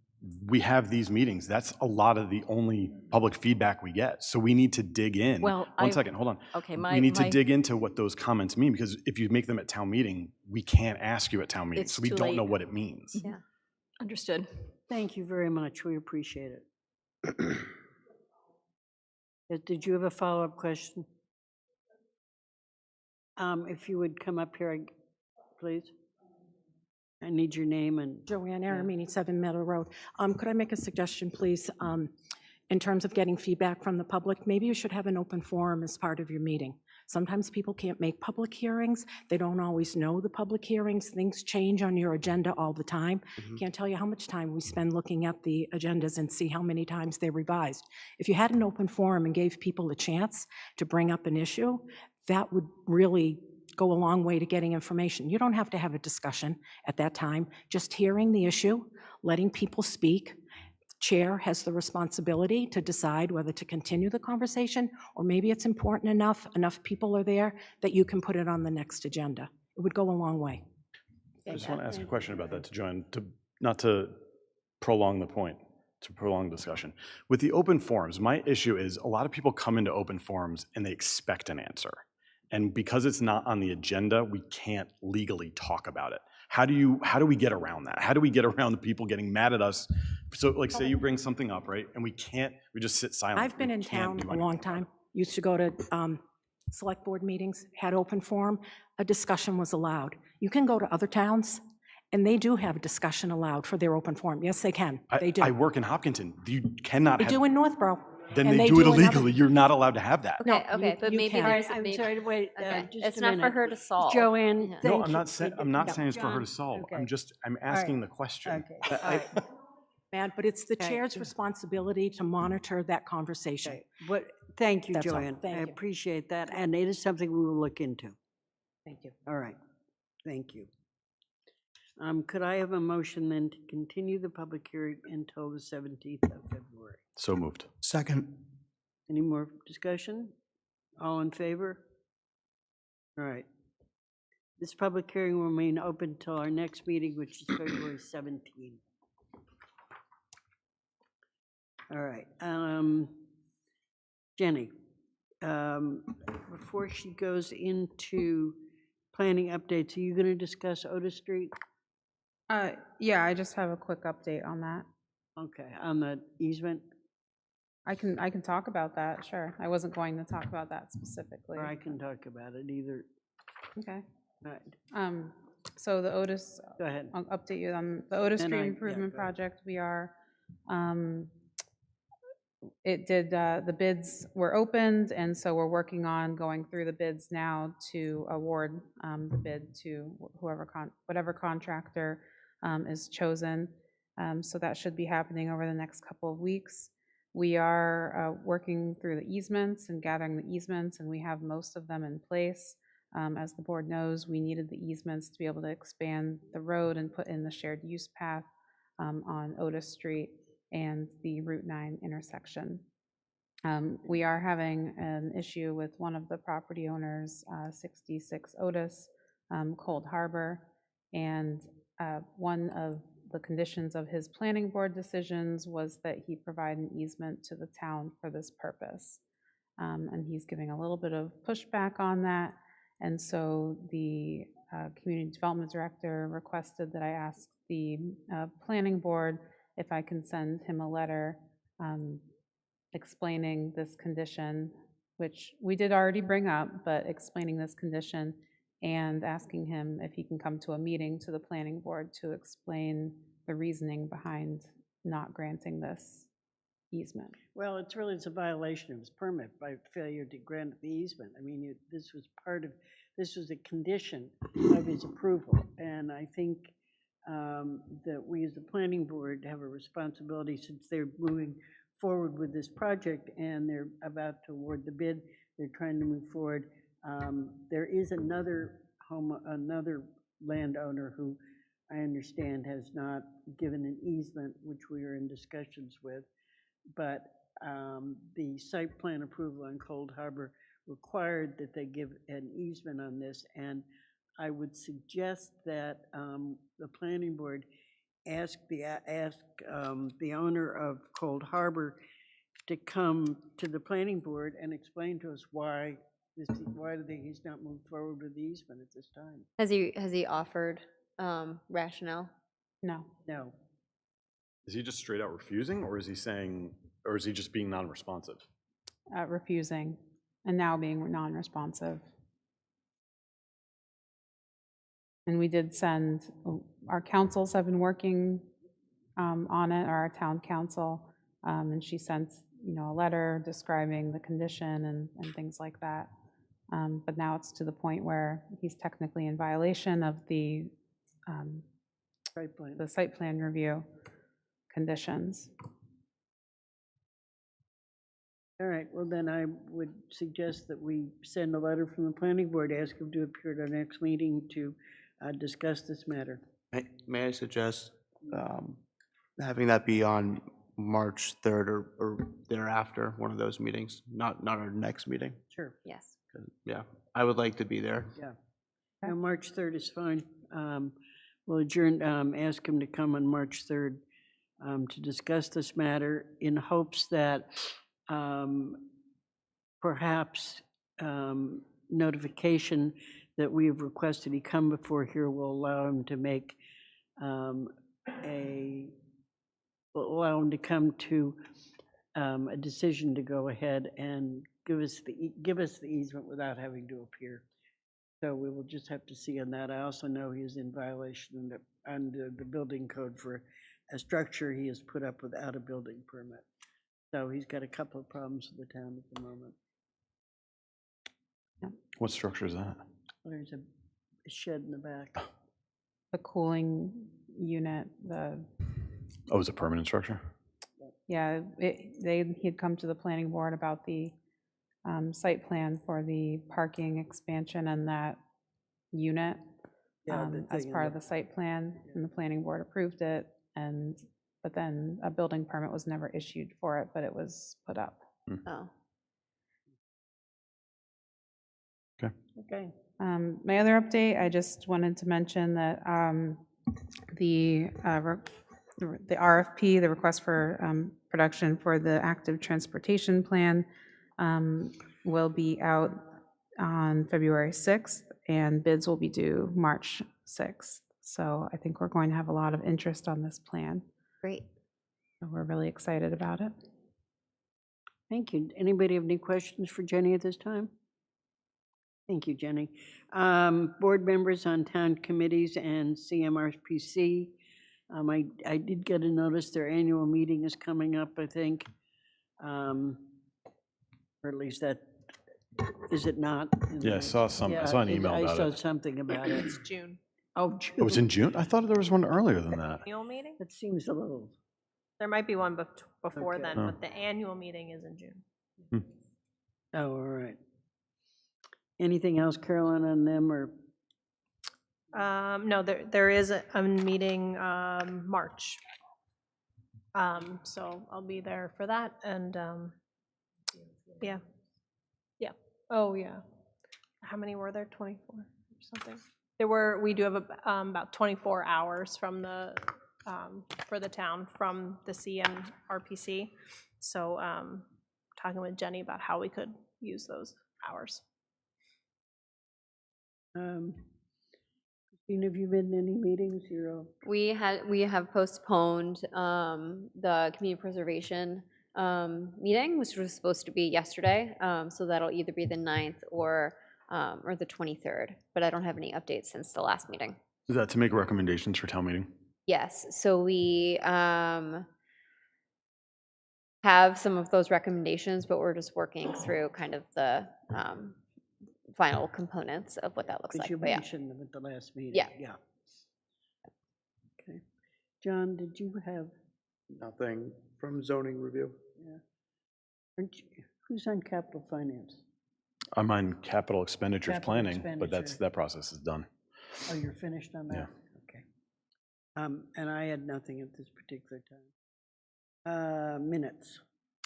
we have these meetings, that's a lot of the only public feedback we get. So we need to dig in. Well, One second, hold on. Okay, We need to dig into what those comments mean, because if you make them at town meeting, we can't ask you at town meeting, It's so we too don't know late. what it means. Yeah, understood. Thank you very much, we appreciate it. Did you have a follow-up question? If you would come up here, please. I need your name and, Joanne Aramini, 7 Meadow Road. Could I make a suggestion, please? In terms of getting feedback from the public, maybe you should have an open forum as part of your meeting. Sometimes people can't make public hearings. They don't always know the public hearings. Things change on your agenda all the time. Can't tell you how much time we spend looking at the agendas and see how many times they're revised. If you had an open forum and gave people a chance to bring up an issue, that would really go a long way to getting information. You don't have to have a discussion at that time. Just hearing the issue, letting people speak. Chair has the responsibility to decide whether to continue the conversation, or maybe it's important enough people are there that you can put it on the next agenda. It would go a long way. I just want to ask a question about that to Joanne, not to prolong the point, to prolong the discussion. With the open forums, my issue is a lot of people come into open forums and they expect an answer. And because it's not on the agenda, we can't legally talk about it. How do we get around that? How do we get around the people getting mad at us? So like say you bring something up, right? And we just sit silent. I've been We in can't town do a long anything about time, used to go to select board meetings, had open forum, a discussion was allowed. You can go to other towns, and they do have a discussion allowed for their open forum. Yes, they can. it. They do. I work in Hopkinton. You cannot They have. do in Northborough. Then And they they do it do another- illegally. You're not allowed to have that. No, Okay, okay, you- but you maybe can. All right, there's, I'm maybe, sorry, wait, okay, just it's a not for minute. her to solve. Joanne, Yeah. No, thank you. I'm not saying, I'm not saying it's for her to John, solve. okay. I'm asking the question. Okay, all right. Man, but it's the Okay. chair's responsibility to monitor that conversation. Okay, but, thank you, That's all. Joanne. Thank I you. appreciate that, and it is something we will look into. Thank you. All right, thank you. Could I have a motion then to continue the public hearing until the 17th of February? So moved. Second. Any more discussion? All in favor? All right. This public hearing will remain open until our next meeting, which is February 17th. All right, Jenny, before she goes into planning updates, are you going to discuss Otis Street? Yeah, I just have a quick update on that. Okay, on the easement, I can talk about that, sure. I wasn't going to talk about that specifically. or I can talk about it either. Okay. All right, So the Otis, go ahead. I'll update you on the Otis Then Street yeah, Improvement go ahead. Project. We are, the bids were opened, and so we're working on going through the bids now to award the bid to whatever contractor is chosen. So that should be happening over the next couple of weeks. We are working through the easements and gathering the easements, and we have most of them in place. As the board knows, we needed the easements to be able to expand the road and put in the shared use path on Otis Street and the Route 9 intersection. We are having an issue with one of the property owners, 66 Otis, Cold Harbor, and one of the conditions of his planning board decisions was that he provide an easement to the town for this purpose. And he's giving a little bit of pushback on that. And so the community development director requested that I ask the planning board if I can send him a letter explaining this condition, which we did already bring up, but explaining this condition and asking him if he can come to a meeting to the planning board to explain the reasoning behind not granting this easement. Well, it's a violation of his permit by failure to grant the easement. I mean, this was a condition of his approval. And I think that we as the planning board have a responsibility, since they're moving forward with this project and they're about to award the bid, they're trying to move forward. There is another landowner who I understand has not given an easement, which we are in discussions with. But the site plan approval on Cold Harbor required that they give an easement on this, and I would suggest that the planning board ask the owner of Cold Harbor to come to the planning board and explain to us why he's not moved forward with the easement at this time. Has he offered rationale? No. No. Is he just straight out refusing, or is he saying, or is he just being non-responsive? Refusing and now being non-responsive. And we did send, our councils have been working on it, our town council, and she sent, a letter describing the condition and things like that. But now it's to the point where he's technically in violation of the site plan review conditions. All right, well then I would suggest that we send a letter from the planning board, ask him to appear at our next meeting to discuss this matter. May I suggest having that be on March 3rd or thereafter, one of those meetings, not our next meeting? Sure. Yes. 'Cause, yeah, I would like to be there. Yeah. March 3rd is fine. We'll adjourn, ask him to come on March 3rd to discuss this matter in hopes that perhaps notification that we have requested he come before here will allow him to make will allow him to come to a decision to go ahead and give us the easement without having to appear. So we will just have to see on that. I also know he is in violation under the building code for a structure he has put up without a building permit. So he's got a couple of problems with the town at the moment. What structure is that? There's a shed in the back. The cooling unit, Oh, is it permanent structure? yeah, he'd come to the planning board about the site plan for the parking expansion and that unit Yeah, the as thing in part of the- the site plan, and the planning board approved it, but then a building permit was never issued for it, but it was put up. Oh. Okay. My other update, I just wanted to mention that the RFP, the request for production for the active transportation plan, will be out on February 6th, and bids will be due March 6th. So I think we're going to have a lot of interest on this plan. Great. So we're really excited about it. Thank you. Anybody have any questions for Jenny at this time? Thank you, Jenny. Board members on town committees and CMRPC. I did get a notice their annual meeting is coming up, I think. Or at least that, is it not? Yeah, I saw Yeah, I saw an email I about saw it. something about it. It's June. Oh, Oh, it was in June. June? I thought there was one earlier than that. Annual meeting? That seems a little, There might be one before Okay. then, Oh. but the annual meeting is in June. oh, all right. Anything else, Carolyn, on them, or? No, there is a meeting, March. So I'll be there for that, and, yeah. Yeah, oh, yeah. How many were there, 24 or something? We do have about 24 hours from for the town, from the CMRPC. So, talking with Jenny about how we could use those hours. Christine, have you been to any meetings? You're all, We have postponed the community preservation meeting, which was supposed to be yesterday. So that'll either be the 9th or the 23rd, but I don't have any updates since the last meeting. Is that to make recommendations for town meeting? Yes, so we have some of those recommendations, but we're just working through kind of the final components of what that looks because like. you But yeah. mentioned them at the last meeting. Yeah. Yeah. Okay. John, did you have, Nothing from zoning review. who's on capital finance? I'm on capital expenditures Capital planning, but expenditure. that process is done. Oh, you're finished on that? Okay. And I had nothing at this particular time. Minutes.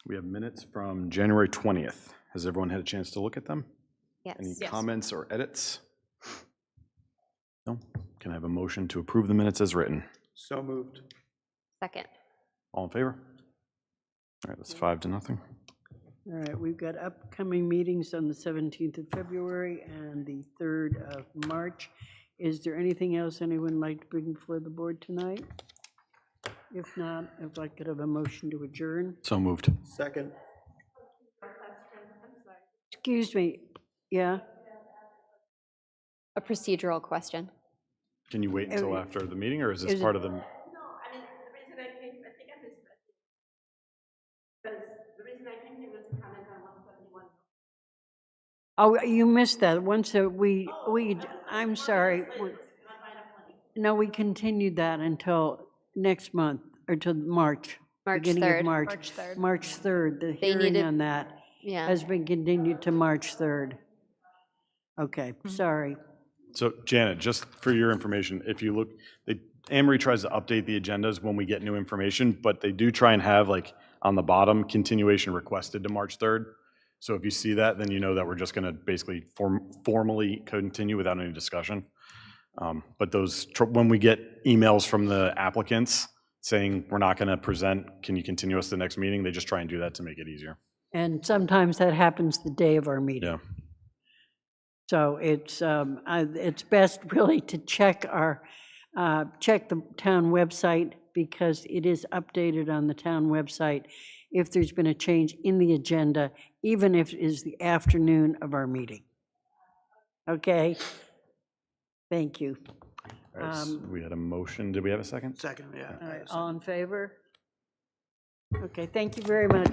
We have minutes from January 20th. Has everyone had a chance to look at them? Any Yes. comments or edits? No? Can I have a motion to approve the minutes as written? So moved. Second. All in favor? All right, that's 5-0. All right, we've got upcoming meetings on the 17th of February and the 3rd of March. Is there anything else anyone would like to bring before the board tonight? If not, if I could have a motion to adjourn. So moved. Second. Excuse me, yeah? A procedural question. Can you wait until after the meeting, or is this Is it- part of the? No, I mean, the reason I think I missed that. Because the reason I came here was to comment on 171. Oh, you missed that. Once I'm sorry. No, we continued that until next month, or till March. March Beginning 3rd. of March. March 3rd. March 3rd. The They hearing needed- on that Yeah. has been continued to March 3rd. Okay, sorry. So Janet, just for your information, if you look, Amory tries to update the agendas when we get new information, but they do try and have, like, on the bottom, continuation requested to March 3rd. So if you see that, then you know that we're just going to basically formally continue without any discussion. But when we get emails from the applicants saying, we're not going to present, can you continue us to the next meeting? They just try and do that to make it easier. And sometimes that happens the day of our meeting. Yeah. So it's best really to check check the town website, because it is updated on the town website if there's been a change in the agenda, even if it is the afternoon of our meeting. Okay? Thank you. All right, so we had a motion. Did we have a second? Second, yeah. All right, all in favor? Okay, thank you very much.